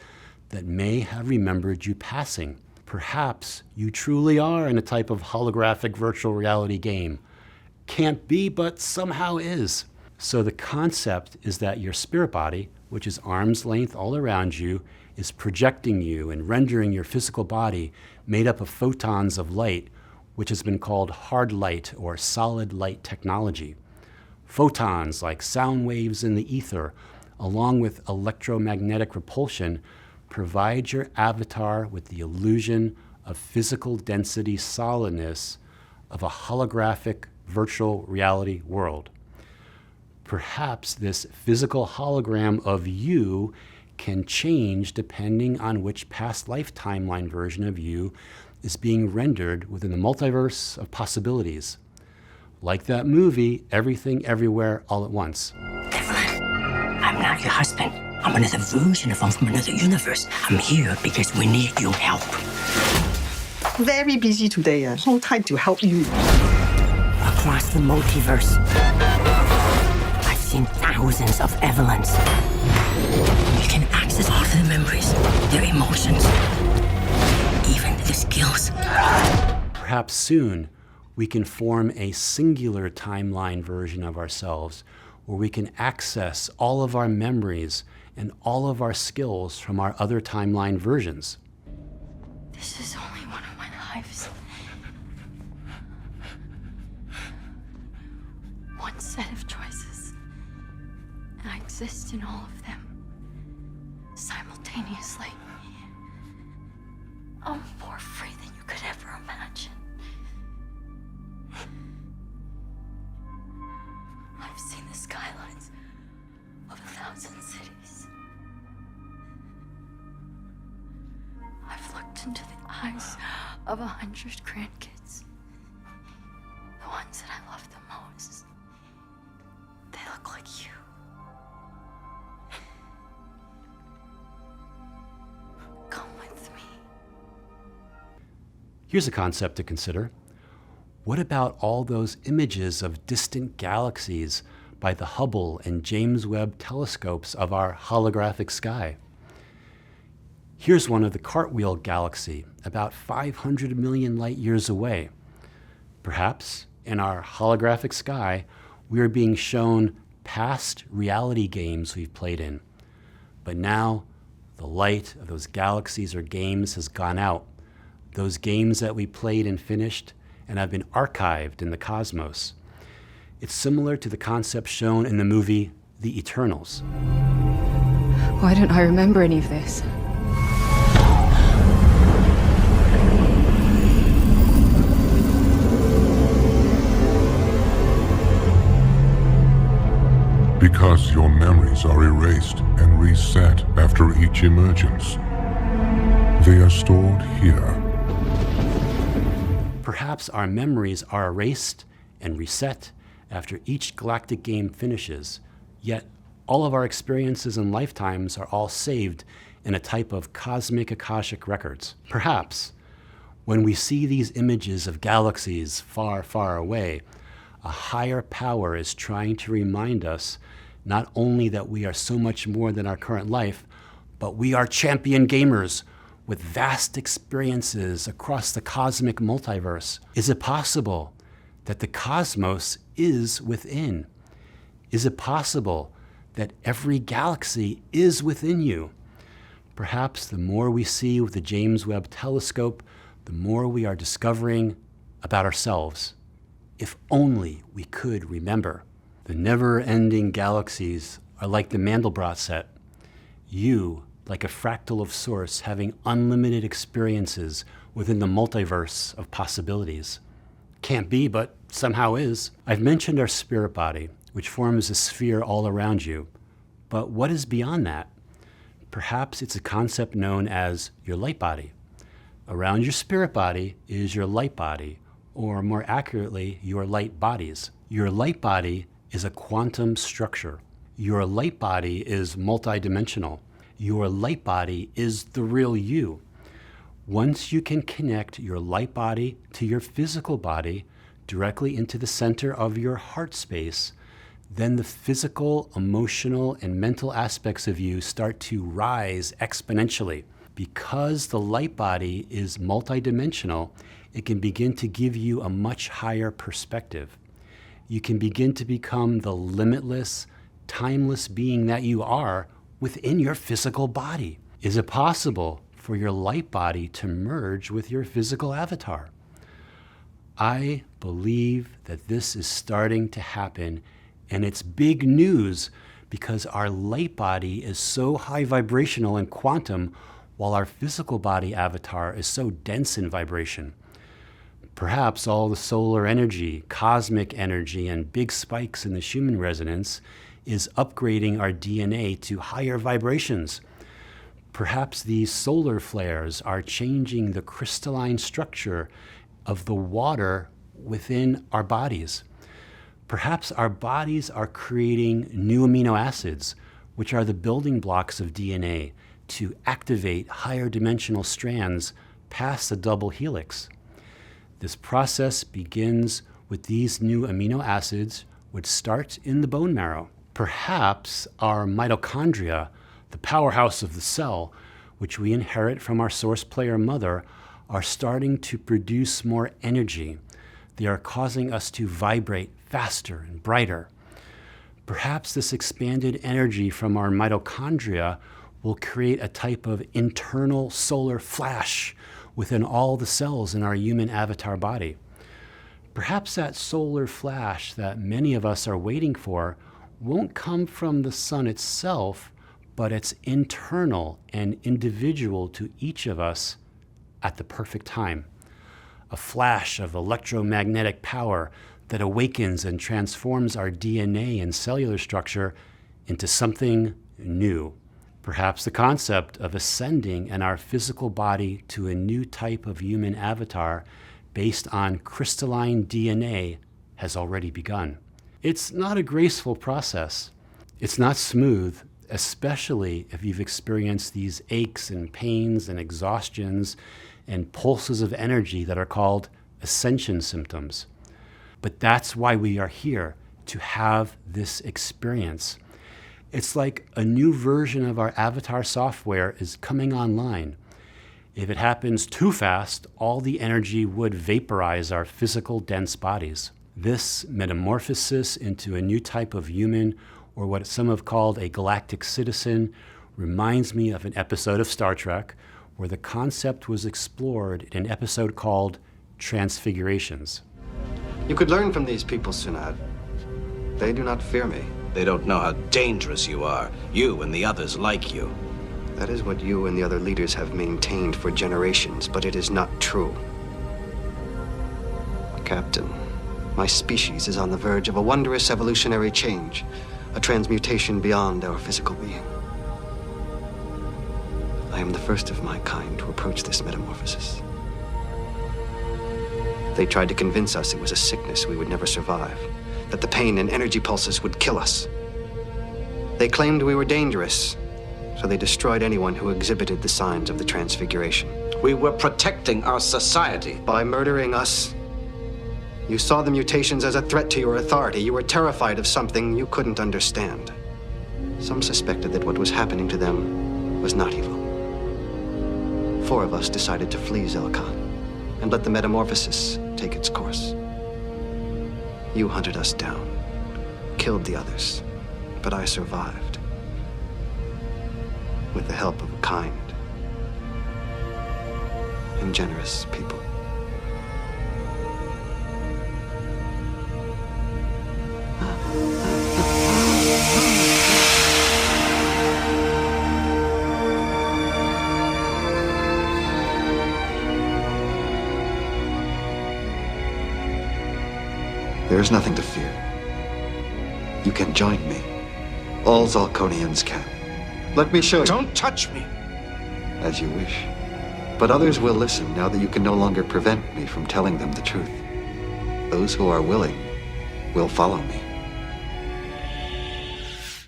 that may have remembered you passing. Perhaps you truly are in a type of holographic virtual reality game. Can't be, but somehow is. So the concept is that your spirit body, which is arm's length all around you, is projecting you and rendering your physical body made up of photons of light, which has been called hard light or solid light technology. Photons, like sound waves in the ether, along with electromagnetic repulsion, provide your avatar with the illusion of physical density solidness of a holographic virtual reality world. Perhaps this physical hologram of you can change depending on which past life timeline version of you is being rendered within the multiverse of possibilities. Like that movie, Everything Everywhere All at Once. I'm not your husband. I'm another version of him from another universe. I'm here because we need your help. Very busy today. No time to help you. Across the multiverse, I've seen thousands of Evelyns. You can access all their memories, their emotions, even the skills. Perhaps soon we can form a singular timeline version of ourselves where we can access all of our memories and all of our skills from our other timeline versions. This is only one of my lives. One set of choices. And I exist in all of them simultaneously. I'm more free than you could ever imagine. I've seen the skylines of 1,000 cities. I've looked into the eyes of 100 grandkids. The ones that I love the most. They look like you. Come with me. Here's a concept to consider. What about all those images of distant galaxies by the Hubble and James Webb telescopes of our holographic sky? Here's one of the Cartwheel Galaxy, about 500 million light years away. Perhaps in our holographic sky, we are being shown past reality games we've played in. But now, the light of those galaxies or games has gone out. Those games that we played and finished and have been archived in the cosmos. It's similar to the concept shown in the movie The Eternals. Why don't I remember any of this? Because your memories are erased and reset after each emergence. They are stored here. Perhaps our memories are erased and reset after each galactic game finishes, yet all of our experiences and lifetimes are all saved in a type of cosmic Akashic records. Perhaps when we see these images of galaxies far, far away, a higher power is trying to remind us not only that we are so much more than our current life, but we are champion gamers with vast experiences across the cosmic multiverse. Is it possible that the cosmos is within? Is it possible that every galaxy is within you? Perhaps the more we see with the James Webb telescope, the more we are discovering about ourselves. If only we could remember. The never-ending galaxies are like the Mandelbrot set. You, like a fractal of source, having unlimited experiences within the multiverse of possibilities. Can't be, but somehow is. I've mentioned our spirit body, which forms a sphere all around you. But what is beyond that? Perhaps it's a concept known as your light body. Around your spirit body is your light body, or more accurately, your light bodies. Your light body is a quantum structure. Your light body is multidimensional. Your light body is the real you. Once you can connect your light body to your physical body directly into the center of your heart space, then the physical, emotional, and mental aspects of you start to rise exponentially. Because the light body is multidimensional, it can begin to give you a much higher perspective. You can begin to become the limitless, timeless being that you are within your physical body. Is it possible for your light body to merge with your physical avatar? I believe that this is starting to happen, and it's big news because our light body is so high vibrational and quantum, while our physical body avatar is so dense in vibration. Perhaps all the solar energy, cosmic energy, and big spikes in the Schumann resonance is upgrading our DNA to higher vibrations. Perhaps these solar flares are changing the crystalline structure of the water within our bodies. Perhaps our bodies are creating new amino acids, which are the building blocks of DNA, to activate higher dimensional strands past the double helix. This process begins with these new amino acids, which start in the bone marrow. Perhaps our mitochondria, the powerhouse of the cell, which we inherit from our source player mother, are starting to produce more energy. They are causing us to vibrate faster and brighter. Perhaps this expanded energy from our mitochondria will create a type of internal solar flash within all the cells in our human avatar body. Perhaps that solar flash that many of us are waiting for won't come from the sun itself, but it's internal and individual to each of us at the perfect time. A flash of electromagnetic power that awakens and transforms our DNA and cellular structure into something new. Perhaps the concept of ascending in our physical body to a new type of human avatar based on crystalline DNA has already begun. It's not a graceful process. It's not smooth, especially if you've experienced these aches and pains and exhaustions and pulses of energy that are called ascension symptoms. But that's why we are here, to have this experience. It's like a new version of our avatar software is coming online. If it happens too fast, all the energy would vaporize our physical dense bodies. This metamorphosis into a new type of human, or what some have called a galactic citizen, reminds me of an episode of Star Trek where the concept was explored in an episode called Transfigurations. You could learn from these people, Sunad. They do not fear me. They don't know how dangerous you are. You and the others like you. That is what you and the other leaders have maintained for generations, but it is not true. Captain, my species is on the verge of a wondrous evolutionary change, a transmutation beyond our physical being. I am the first of my kind to approach this metamorphosis. They tried to convince us it was a sickness we would never survive, that the pain and energy pulses would kill us. They claimed we were dangerous, so they destroyed anyone who exhibited the signs of the transfiguration. We were protecting our society. By murdering us, you saw the mutations as a threat to your authority. You were terrified of something you couldn't understand. Some suspected that what was happening to them was not evil. 4 of us decided to flee Zelkan and let the metamorphosis take its course. You hunted us down, killed the others, but I survived. With the help of a kind and generous people. There is nothing to fear. You can join me. All Zalkonians can. Let me show you. Don't touch me! As you wish. But others will listen now that you can no longer prevent me from telling them the truth. Those who are willing will follow me.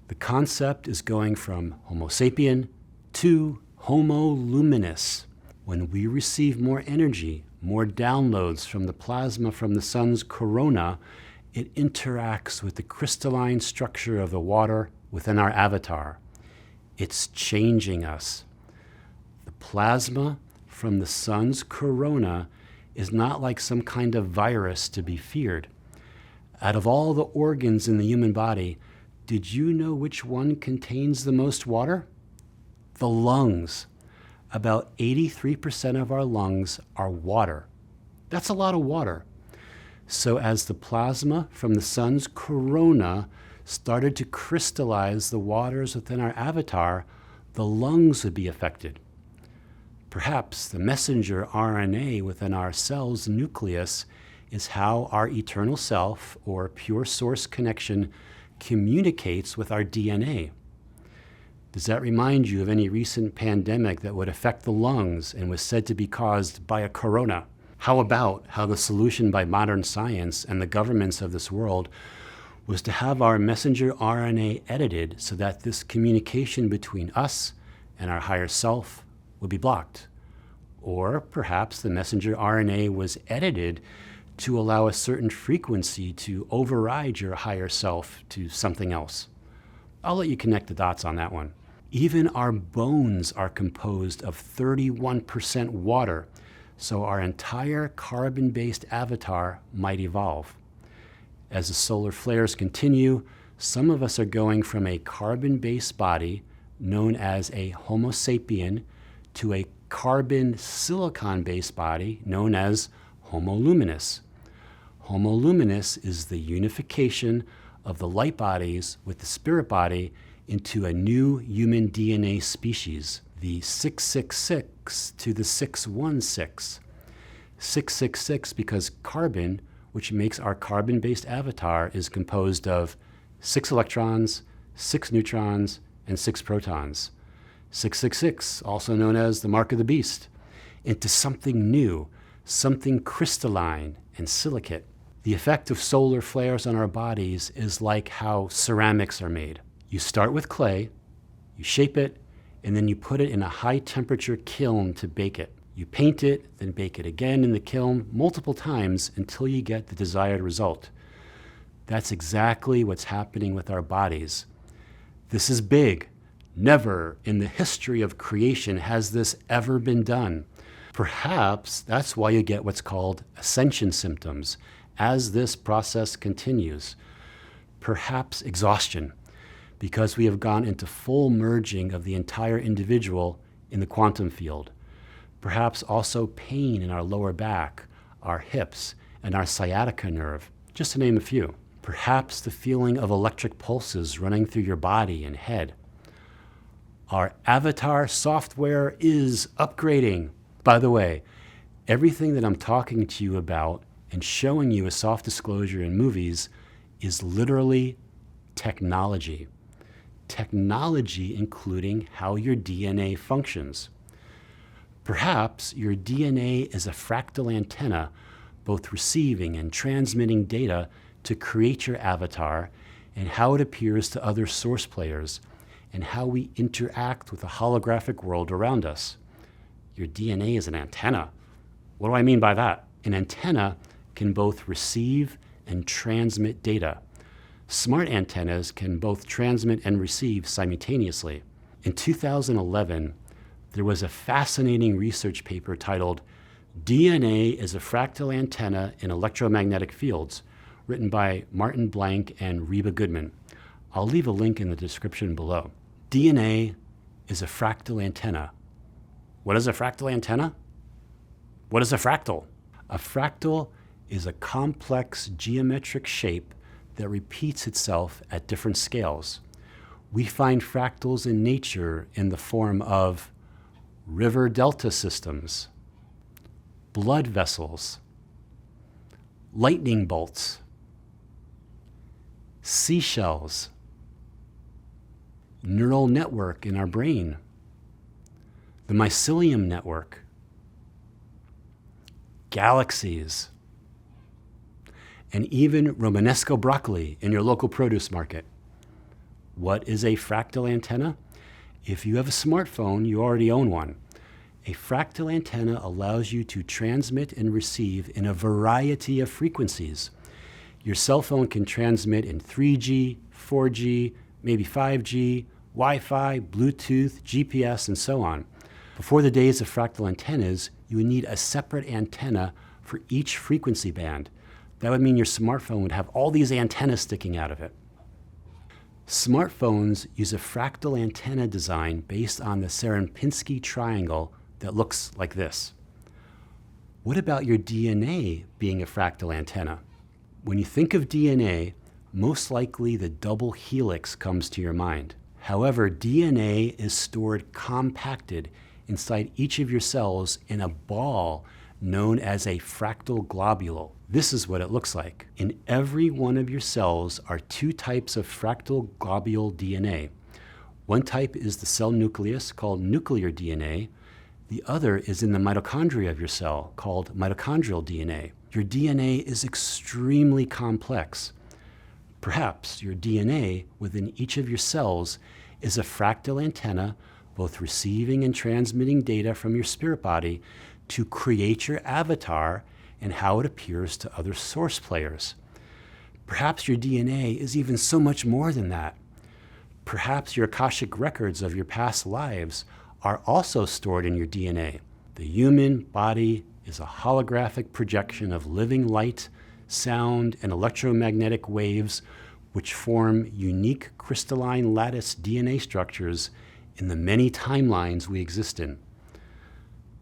The concept is going from Homo sapien to Homo luminous. When we receive more energy, more downloads from the plasma from the sun's corona, it interacts with the crystalline structure of the water within our avatar. It's changing us. The plasma from the sun's corona is not like some kind of virus to be feared. Out of all the organs in the human body, did you know which one contains the most water? The lungs. About 83% of our lungs are water. That's a lot of water. So as the plasma from the sun's corona started to crystallize the waters within our avatar, the lungs would be affected. Perhaps the messenger RNA within our cell's nucleus is how our eternal self, or pure source connection, communicates with our DNA. Does that remind you of any recent pandemic that would affect the lungs and was said to be caused by a corona? How about how the solution by modern science and the governments of this world was to have our messenger RNA edited so that this communication between us and our higher self would be blocked? Or perhaps the messenger RNA was edited to allow a certain frequency to override your higher self to something else. I'll let you connect the dots on that one. Even our bones are composed of 31% water, so our entire carbon-based avatar might evolve. As the solar flares continue, some of us are going from a carbon-based body known as a homo sapien to a carbon silicon-based body known as homo luminous. Homo luminous is the unification of the light bodies with the spirit body into a new human DNA species, the 666 to the 616. 666 because carbon, which makes our carbon-based avatar, is composed of 6 electrons, 6 neutrons, and 6 protons. 666, also known as the mark of the beast, into something new, something crystalline and silicate. The effect of solar flares on our bodies is like how ceramics are made. You start with clay, you shape it, and then you put it in a high-temperature kiln to bake it. You paint it, then bake it again in the kiln multiple times until you get the desired result. That's exactly what's happening with our bodies. This is big. Never in the history of creation has this ever been done. Perhaps that's why you get what's called ascension symptoms as this process continues. Perhaps exhaustion, because we have gone into full merging of the entire individual in the quantum field. Perhaps also pain in our lower back, our hips, and our sciatica nerve, just to name a few. Perhaps the feeling of electric pulses running through your body and head. Our avatar software is upgrading. By the way, everything that I'm talking to you about and showing you as soft disclosure in movies is literally technology. Technology including how your DNA functions. Perhaps your DNA is a fractal antenna, both receiving and transmitting data to create your avatar and how it appears to other source players and how we interact with the holographic world around us. Your DNA is an antenna. What do I mean by that? An antenna can both receive and transmit data. Smart antennas can both transmit and receive simultaneously. In 2011, there was a fascinating research paper titled DNA is a Fractal Antenna in Electromagnetic Fields, written by Martin Blank and Reba Goodman. I'll leave a link in the description below. DNA is a fractal antenna. What is a fractal antenna? What is a fractal? A fractal is a complex geometric shape that repeats itself at different scales. We find fractals in nature in the form of river delta systems, blood vessels, lightning bolts, seashells, neural network in our brain, the mycelium network, galaxies, and even Romanesco broccoli in your local produce market. What is a fractal antenna? If you have a smartphone, you already own one. A fractal antenna allows you to transmit and receive in a variety of frequencies. Your cell phone can transmit in 3G, 4G, maybe 5G, Wi-Fi, Bluetooth, GPS, and so on. Before the days of fractal antennas, you would need a separate antenna for each frequency band. That would mean your smartphone would have all these antennas sticking out of it. Smartphones use a fractal antenna design based on the Sierpinski triangle that looks like this. What about your DNA being a fractal antenna? When you think of DNA, most likely the double helix comes to your mind. However, DNA is stored compacted inside each of your cells in a ball known as a fractal globule. This is what it looks like. In every one of your cells are two types of fractal globule DNA. One type is the cell nucleus, called nuclear DNA. The other is in the mitochondria of your cell, called mitochondrial DNA. Your DNA is extremely complex. Perhaps your DNA within each of your cells is a fractal antenna, both receiving and transmitting data from your spirit body to create your avatar and how it appears to other source players. Perhaps your DNA is even so much more than that. Perhaps your Akashic records of your past lives are also stored in your DNA. The human body is a holographic projection of living light, sound, and electromagnetic waves which form unique crystalline lattice DNA structures in the many timelines we exist in.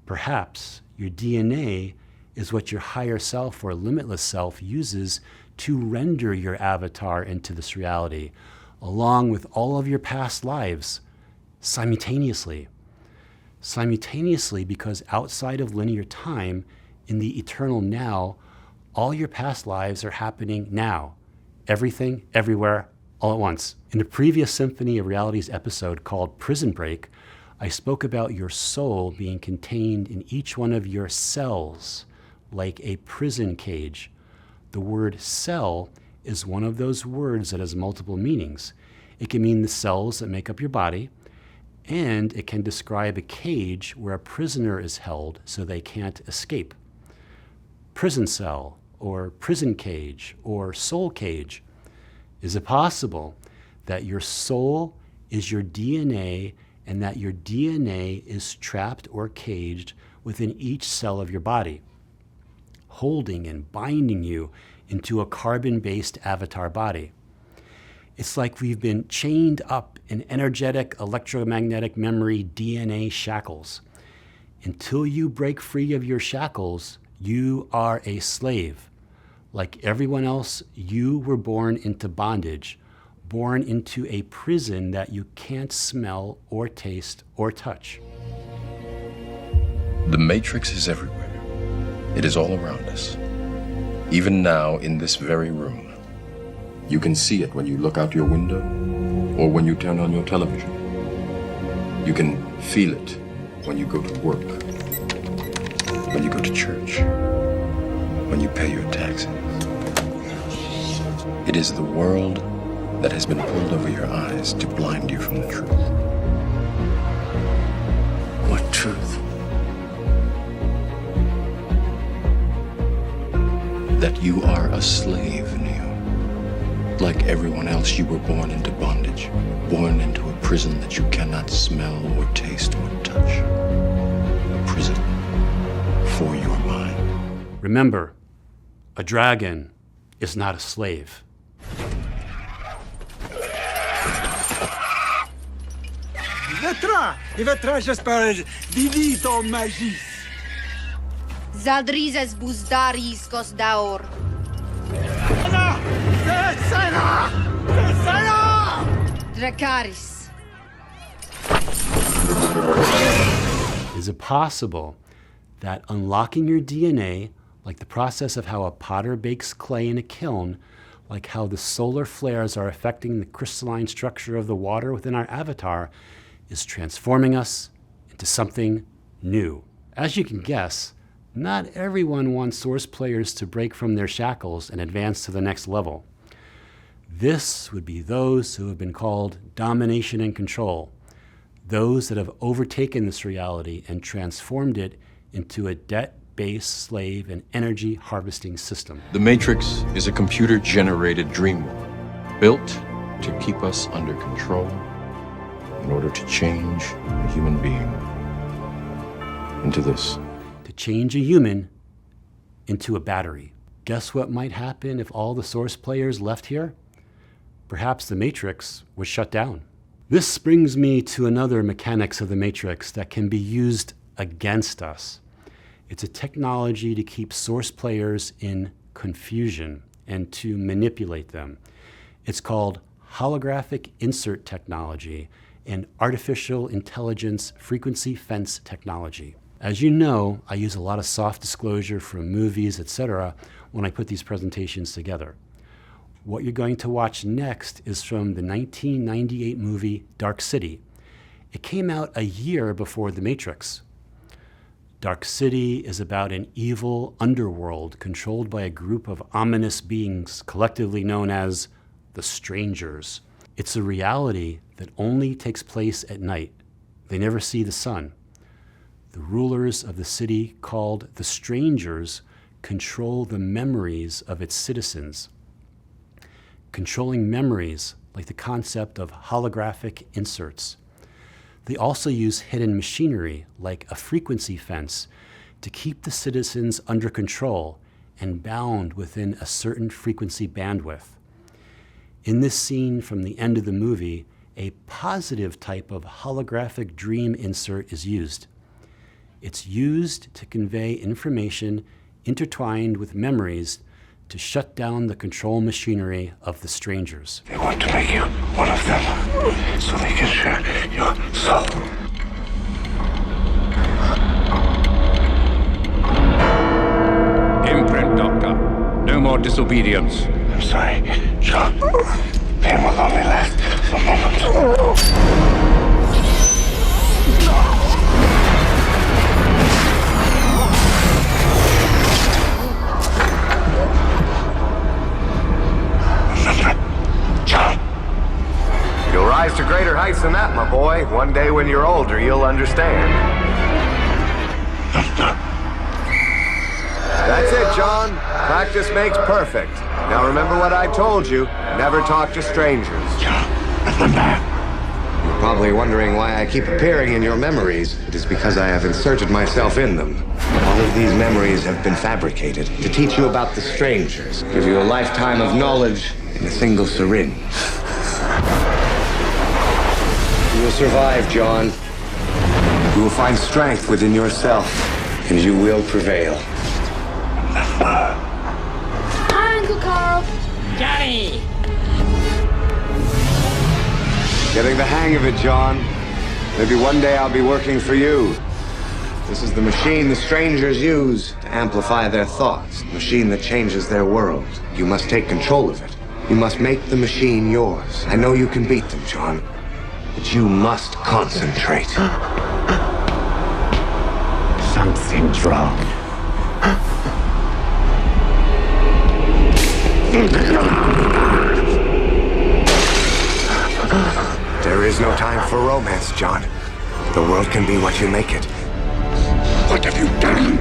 Perhaps your DNA is what your higher self or limitless self uses to render your avatar into this reality, along with all of your past lives, simultaneously. Simultaneously, because outside of linear time, in the eternal now, all your past lives are happening now. Everything, everywhere, all at once. In the previous Symphony of Realities episode called Prison Break, I spoke about your soul being contained in each one of your cells, like a prison cage. The word cell is one of those words that has multiple meanings. It can mean the cells that make up your body, and it can describe a cage where a prisoner is held so they can't escape. Prison cell, or prison cage, or soul cage. Is it possible that your soul is your DNA and that your DNA is trapped or caged within each cell of your body, holding and binding you into a carbon-based avatar body? It's like we've been chained up in energetic electromagnetic memory DNA shackles. Until you break free of your shackles, you are a slave. Like everyone else, you were born into bondage, born into a prison that you can't smell or taste or touch. The Matrix is everywhere. It is all around us. Even now, in this very room. You can see it when you look out your window or when you turn on your television. You can feel it when you go to work, when you go to church, when you pay your taxes. It is the world that has been pulled over your eyes to blind you from the truth. What truth? That you are a slave, Neo. Like everyone else, you were born into bondage, born into a prison that you cannot smell or taste or touch. A prison for your mind. Remember, a dragon is not a slave. Zadrizes buzdaris kos daor. Dracaris. Is it possible that unlocking your DNA, like the process of how a potter bakes clay in a kiln, like how the solar flares are affecting the crystalline structure of the water within our avatar, is transforming us into something new? As you can guess, not everyone wants source players to break from their shackles and advance to the next level. This would be those who have been called domination and control, those that have overtaken this reality and transformed it into a debt-based slave and energy harvesting system. The Matrix is a computer-generated dream world, built to keep us under control in order to change a human being into this. To change a human into a battery. Guess what might happen if all the Source players left here? Perhaps the Matrix was shut down. This brings me to another mechanics of the Matrix that can be used against us. It's a technology to keep Source players in confusion and to manipulate them. It's called holographic insert technology and artificial intelligence frequency fence technology. As you know, I use a lot of soft disclosure from movies, etc., when I put these presentations together. What you're going to watch next is from the 1998 movie Dark City. It came out a year before The Matrix. Dark City is about an evil underworld controlled by a group of ominous beings collectively known as the Strangers. It's a reality that only takes place at night. They never see the sun. The rulers of the city called the Strangers control the memories of its citizens. Controlling memories, like the concept of holographic inserts. They also use hidden machinery, like a frequency fence, to keep the citizens under control and bound within a certain frequency bandwidth. In this scene from the end of the movie, a positive type of holographic dream insert is used. It's used to convey information intertwined with memories to shut down the control machinery of the Strangers. They want to make you one of them, so they can share your soul. Imprint, Doctor. No more disobedience. I'm sorry, John. Pain will only last a moment. You'll rise to greater heights than that, my boy. One day when you're older, you'll understand. That's it, John. Practice makes perfect. Now remember what I told you. Never talk to strangers. You're probably wondering why I keep appearing in your memories. It is because I have inserted myself in them. All of these memories have been fabricated to teach you about the Strangers, give you a lifetime of knowledge in a single syringe. You will survive, John. You will find strength within yourself, and you will prevail. Hi, Uncle Carl. Johnny! Getting the hang of it, John. Maybe one day I'll be working for you. This is the machine the Strangers use to amplify their thoughts, the machine that changes their world. You must take control of it. You must make the machine yours. I know you can beat them, John, but you must concentrate. Something's wrong. There is no time for romance, John. The world can be what you make it. What have you done?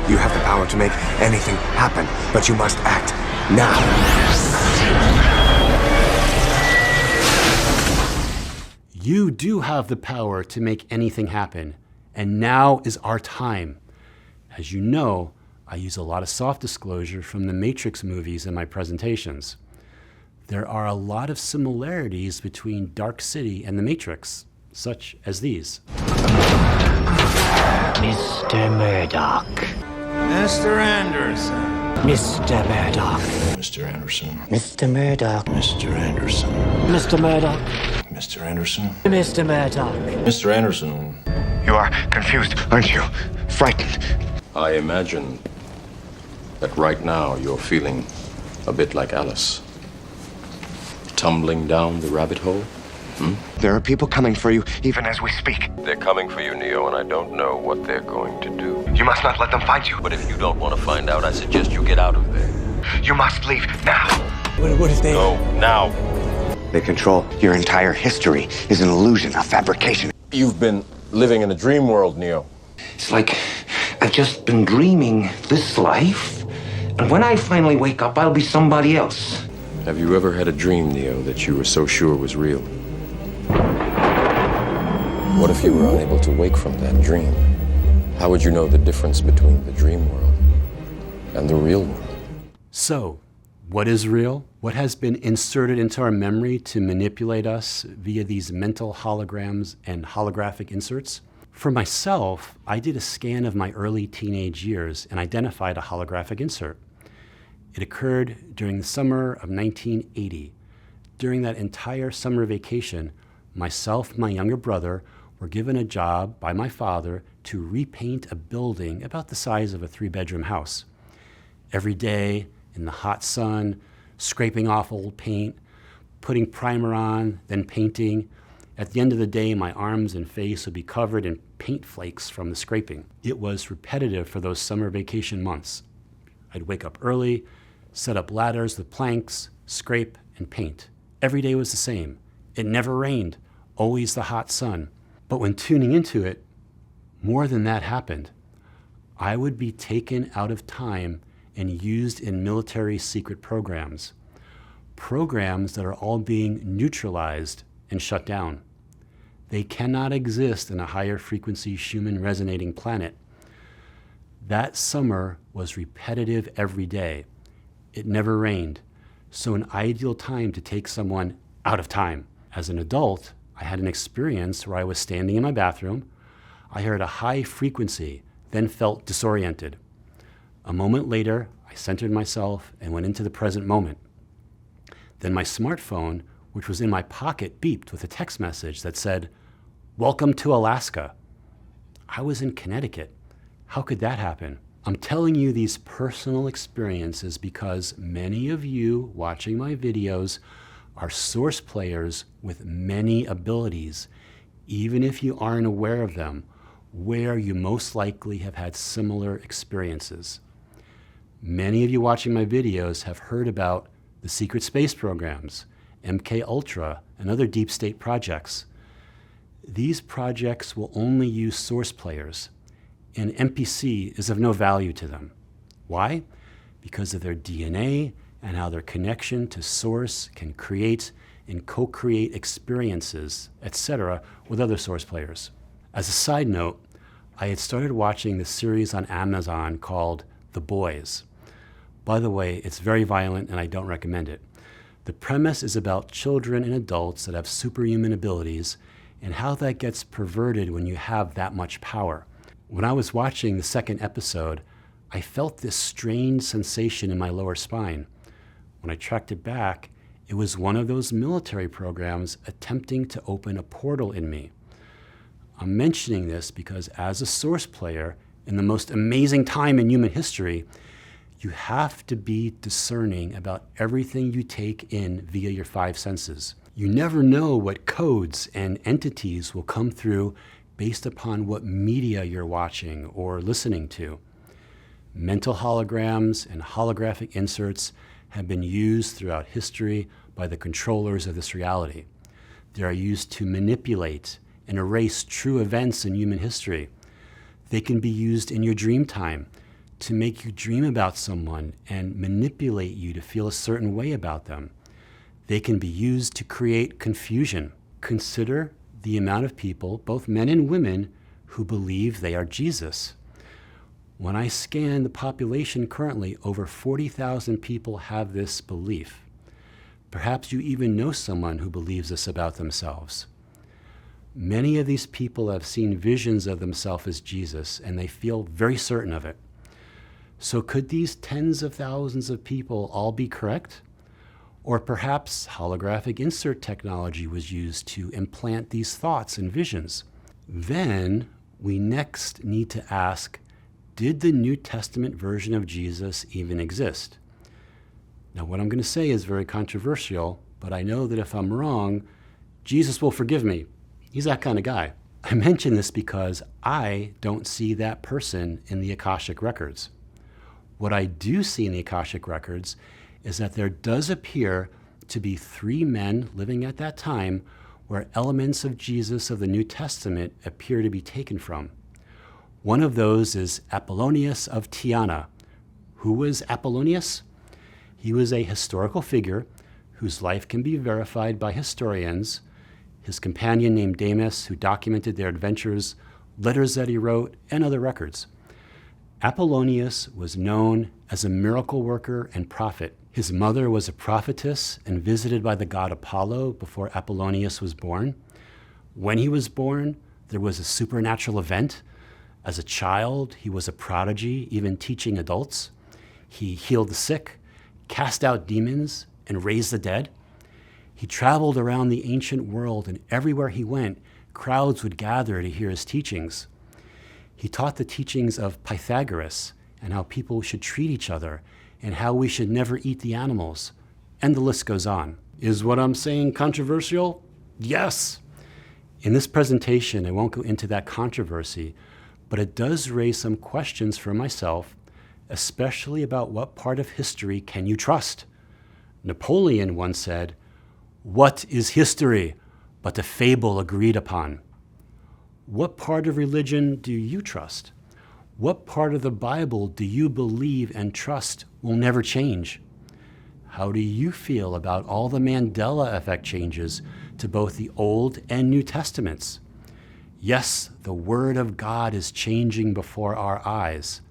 You have the power to make anything happen, but you must act now. You do have the power to make anything happen, and now is our time. As you know, I use a lot of soft disclosure from the Matrix movies in my presentations. There are a lot of similarities between Dark City and the Matrix, such as these. Mr. Murdoch. Mr. Anderson. Mr. Murdoch. Mr. Anderson. Mr. Murdoch. Mr. Anderson. Mr. Murdoch. Mr. Anderson. Mr. Murdoch. Mr. Anderson. You are confused, aren't you? Frightened. I imagine that right now you're feeling a bit like Alice. Tumbling down the rabbit hole? There are people coming for you, even as we speak. They're coming for you, Neo, and I don't know what they're going to do. You must not let them find you. But if you don't want to find out, I suggest you get out of there. You must leave now. What if they... Go, now. They control your entire history is an illusion, a fabrication. You've been living in a dream world, Neo. It's like I've just been dreaming this life, and when I finally wake up, I'll be somebody else. Have you ever had a dream, Neo, that you were so sure was real? What if you were unable to wake from that dream? How would you know the difference between the dream world and the real world? So, what is real? What has been inserted into our memory to manipulate us via these mental holograms and holographic inserts? For myself, I did a scan of my early teenage years and identified a holographic insert. It occurred during the summer of 1980. During that entire summer vacation, myself and my younger brother were given a job by my father to repaint a building about the size of a 3-bedroom house. Every day, in the hot sun, scraping off old paint, putting primer on, then painting. At the end of the day, my arms and face would be covered in paint flakes from the scraping. It was repetitive for those summer vacation months. I'd wake up early, set up ladders with planks, scrape, and paint. Every day was the same. It never rained, always the hot sun. But when tuning into it, more than that happened. I would be taken out of time and used in military secret programs. Programs that are all being neutralized and shut down. They cannot exist in a higher frequency human resonating planet. That summer was repetitive every day. It never rained, so an ideal time to take someone out of time. As an adult, I had an experience where I was standing in my bathroom. I heard a high frequency, then felt disoriented. A moment later, I centered myself and went into the present moment. Then my smartphone, which was in my pocket, beeped with a text message that said, "Welcome to Alaska." I was in Connecticut. How could that happen? I'm telling you these personal experiences because many of you watching my videos are source players with many abilities, even if you aren't aware of them, where you most likely have had similar experiences. Many of you watching my videos have heard about the secret space programs, MK Ultra, and other deep state projects. These projects will only use source players, and NPC is of no value to them. Why? Because of their DNA and how their connection to source can create and co-create experiences, etc., with other source players. As a side note, I had started watching this series on Amazon called The Boys. By the way, it's very violent and I don't recommend it. The premise is about children and adults that have superhuman abilities and how that gets perverted when you have that much power. When I was watching the second episode, I felt this strange sensation in my lower spine. When I tracked it back, it was one of those military programs attempting to open a portal in me. I'm mentioning this because as a source player in the most amazing time in human history, you have to be discerning about everything you take in via your 5 senses. You never know what codes and entities will come through based upon what media you're watching or listening to. Mental holograms and holographic inserts have been used throughout history by the controllers of this reality. They are used to manipulate and erase true events in human history. They can be used in your dream time to make you dream about someone and manipulate you to feel a certain way about them. They can be used to create confusion. Consider the amount of people, both men and women, who believe they are Jesus. When I scan the population currently, over 40,000 people have this belief. Perhaps you even know someone who believes this about themselves. Many of these people have seen visions of themselves as Jesus, and they feel very certain of it. So could these tens of thousands of people all be correct? Or perhaps holographic insert technology was used to implant these thoughts and visions. Then we next need to ask, did the New Testament version of Jesus even exist? Now, what I'm going to say is very controversial, but I know that if I'm wrong, Jesus will forgive me. He's that kind of guy. I mention this because I don't see that person in the Akashic records. What I do see in the Akashic records is that there does appear to be three men living at that time where elements of Jesus of the New Testament appear to be taken from. One of those is Apollonius of Tyana. Who was Apollonius? He was a historical figure whose life can be verified by historians, his companion named Damis, who documented their adventures, letters that he wrote, and other records. Apollonius was known as a miracle worker and prophet. His mother was a prophetess and visited by the god Apollo before Apollonius was born. When he was born, there was a supernatural event. As a child, he was a prodigy, even teaching adults. He healed the sick, cast out demons, and raised the dead. He traveled around the ancient world, and everywhere he went, crowds would gather to hear his teachings. He taught the teachings of Pythagoras and how people should treat each other and how we should never eat the animals. And the list goes on. Is what I'm saying controversial? Yes. In this presentation, I won't go into that controversy, but it does raise some questions for myself, especially about what part of history can you trust? Napoleon once said, "What is history but a fable agreed upon?" What part of religion do you trust? What part of the Bible do you believe and trust will never change? How do you feel about all the Mandela Effect changes to both the Old and New Testaments? Yes, the Word of God is changing before our eyes.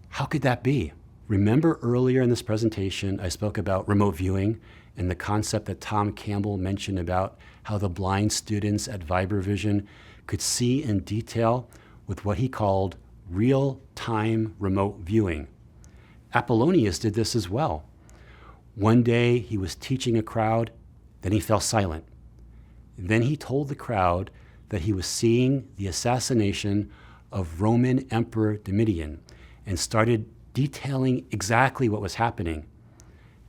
How could that be? Remember earlier in this presentation, I spoke about remote viewing and the concept that Tom Campbell mentioned about how the blind students at ViberVision could see in detail with what he called real-time remote viewing. Apollonius did this as well. One day he was teaching a crowd, then he fell silent. Then he told the crowd that he was seeing the assassination of Roman Emperor Domitian and started detailing exactly what was happening.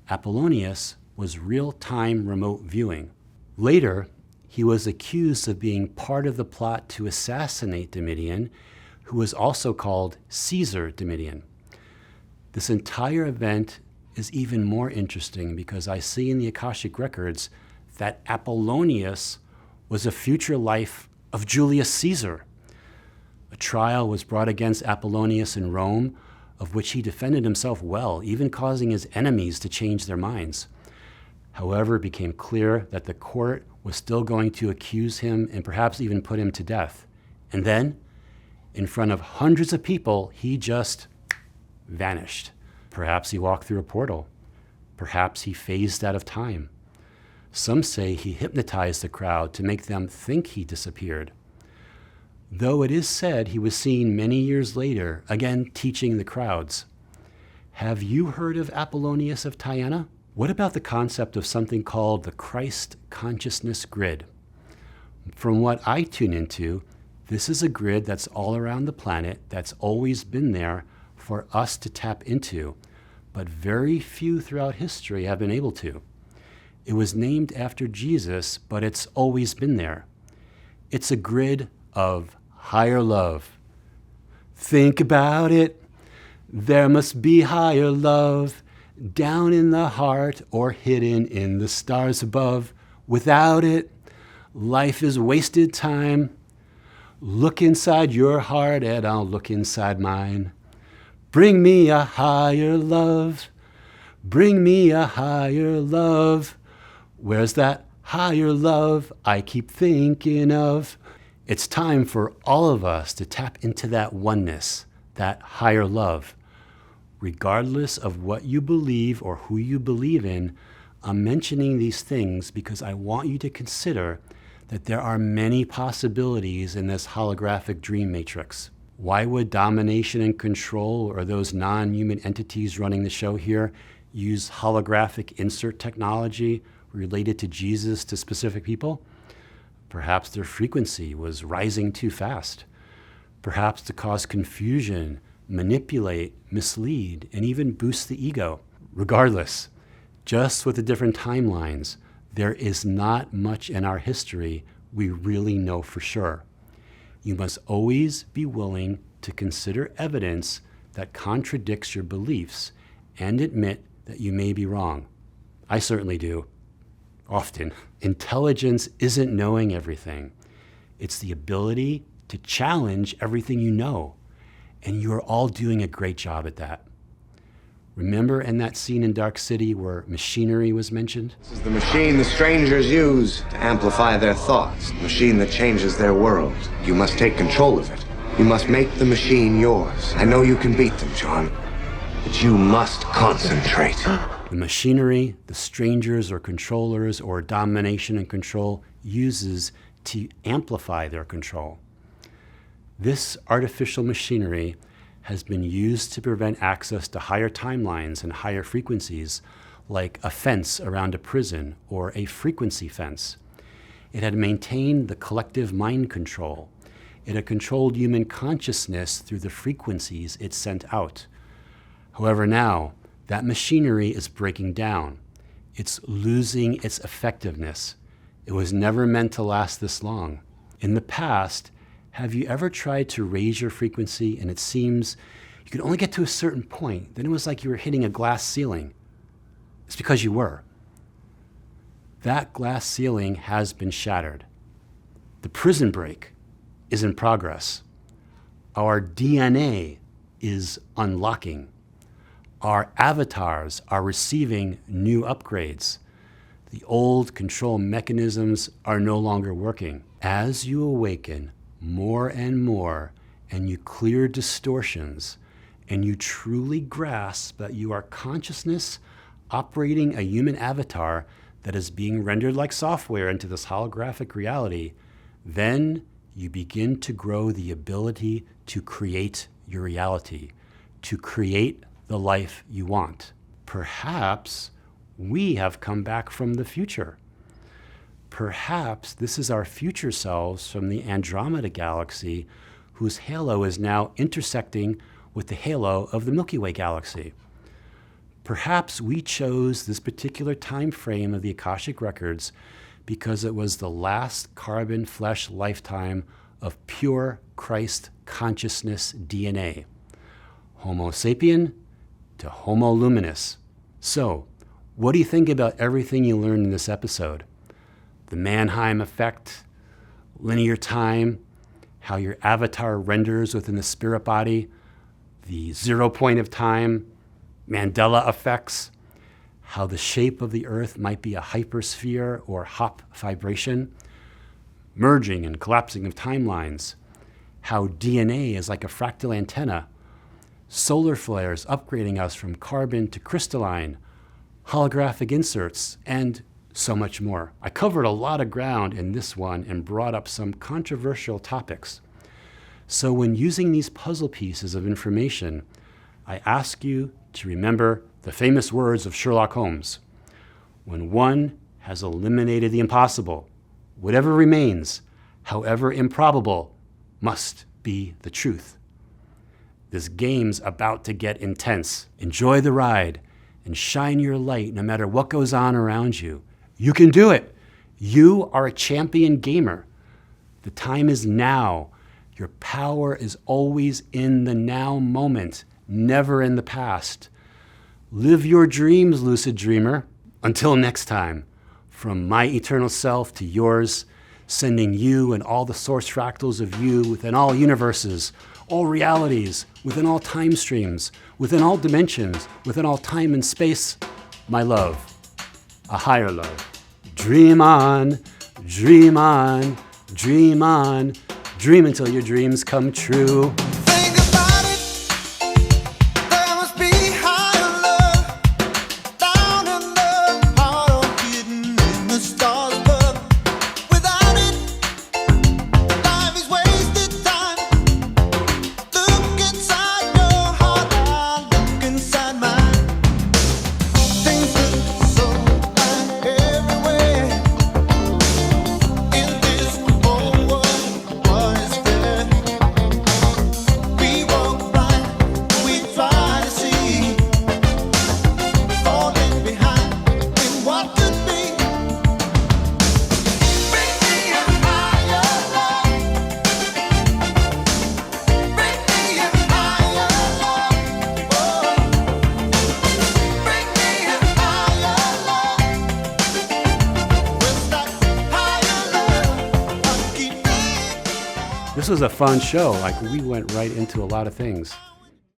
Apollonius was real-time remote viewing. Later, he was accused of being part of the plot to assassinate Domitian, who was also called Caesar Domitian. This entire event is even more interesting because I see in the Akashic records that Apollonius was a future life of Julius Caesar. A trial was brought against Apollonius in Rome, of which he defended himself well, even causing his enemies to change their minds. However, it became clear that the court was still going to accuse him and perhaps even put him to death. And then, in front of hundreds of people, he just vanished. Perhaps he walked through a portal. Perhaps he phased out of time. Some say he hypnotized the crowd to make them think he disappeared. Though it is said he was seen many years later, again teaching the crowds. Have you heard of Apollonius of Tyana? What about the concept of something called the Christ Consciousness Grid? From what I tune into, this is a grid that's all around the planet that's always been there for us to tap into, but very few throughout history have been able to. It was named after Jesus, but it's always been there. It's a grid of higher love. Think about it. There must be higher love down in the heart or hidden in the stars above. Without it, life is wasted time. Look inside your heart and I'll look inside mine. Bring me a higher love. Bring me a higher love. Where's that higher love I keep thinking of? It's time for all of us to tap into that oneness, that higher love. Regardless of what you believe or who you believe in, I'm mentioning these things because I want you to consider that there are many possibilities in this holographic dream matrix. Why would domination and control, or those non-human entities running the show here, use holographic insert technology related to Jesus to specific people? Perhaps their frequency was rising too fast. Perhaps to cause confusion, manipulate, mislead, and even boost the ego. Regardless, just with the different timelines, there is not much in our history we really know for sure. You must always be willing to consider evidence that contradicts your beliefs and admit that you may be wrong. I certainly do. often. Intelligence isn't knowing everything. It's the ability to challenge everything you know. And you are all doing a great job at that. Remember in that scene in Dark City where machinery was mentioned? This is the machine the strangers use to amplify their thoughts. The machine that changes their world. You must take control of it. You must make the machine yours. I know you can beat them, John, but you must concentrate. The machinery the strangers or controllers or domination and control uses to amplify their control. This artificial machinery has been used to prevent access to higher timelines and higher frequencies, like a fence around a prison or a frequency fence. It had maintained the collective mind control. It had controlled human consciousness through the frequencies it sent out. However, now, that machinery is breaking down. It's losing its effectiveness. It was never meant to last this long. In the past, have you ever tried to raise your frequency and it seems you could only get to a certain point? Then it was like you were hitting a glass ceiling. It's because you were. That glass ceiling has been shattered. The prison break is in progress. Our DNA is unlocking. Our avatars are receiving new upgrades. The old control mechanisms are no longer working. As you awaken more and more, and you clear distortions, and you truly grasp that you are consciousness operating a human avatar that is being rendered like software into this holographic reality, then you begin to grow the ability to create your reality, to create the life you want. Perhaps we have come back from the future. Perhaps this is our future selves from the Andromeda galaxy, whose halo is now intersecting with the halo of the Milky Way galaxy. Perhaps we chose this particular time frame of the Akashic Records because it was the last carbon flesh lifetime of pure Christ consciousness DNA. Homo sapien to Homo luminous. So, what do you think about everything you learned in this episode? The Mannheim effect, linear time, how your avatar renders within the spirit body, the 0 point of time, Mandela effects, how the shape of the earth might be a hypersphere or hop vibration, merging and collapsing of timelines, how DNA is like a fractal antenna, solar flares upgrading us from carbon to crystalline, holographic inserts, and so much more. I covered a lot of ground in this one and brought up some controversial topics. So when using these puzzle pieces of information, I ask you to remember the famous words of Sherlock Holmes. When one has eliminated the impossible, whatever remains, however improbable, must be the truth. This game's about to get intense. Enjoy the ride and shine your light no matter what goes on around you. You can do it. You are a champion gamer. The time is now. Your power is always in the now moment, never in the past. Live your dreams, lucid dreamer. Until next time, from my eternal self to yours, sending you and all the source fractals of you within all universes, all realities, within all time streams, within all dimensions, within all time and space, my love. A higher love. Dream on, dream on, dream on, dream until your dreams come true. This was a fun show. Like, we went right into a lot of things.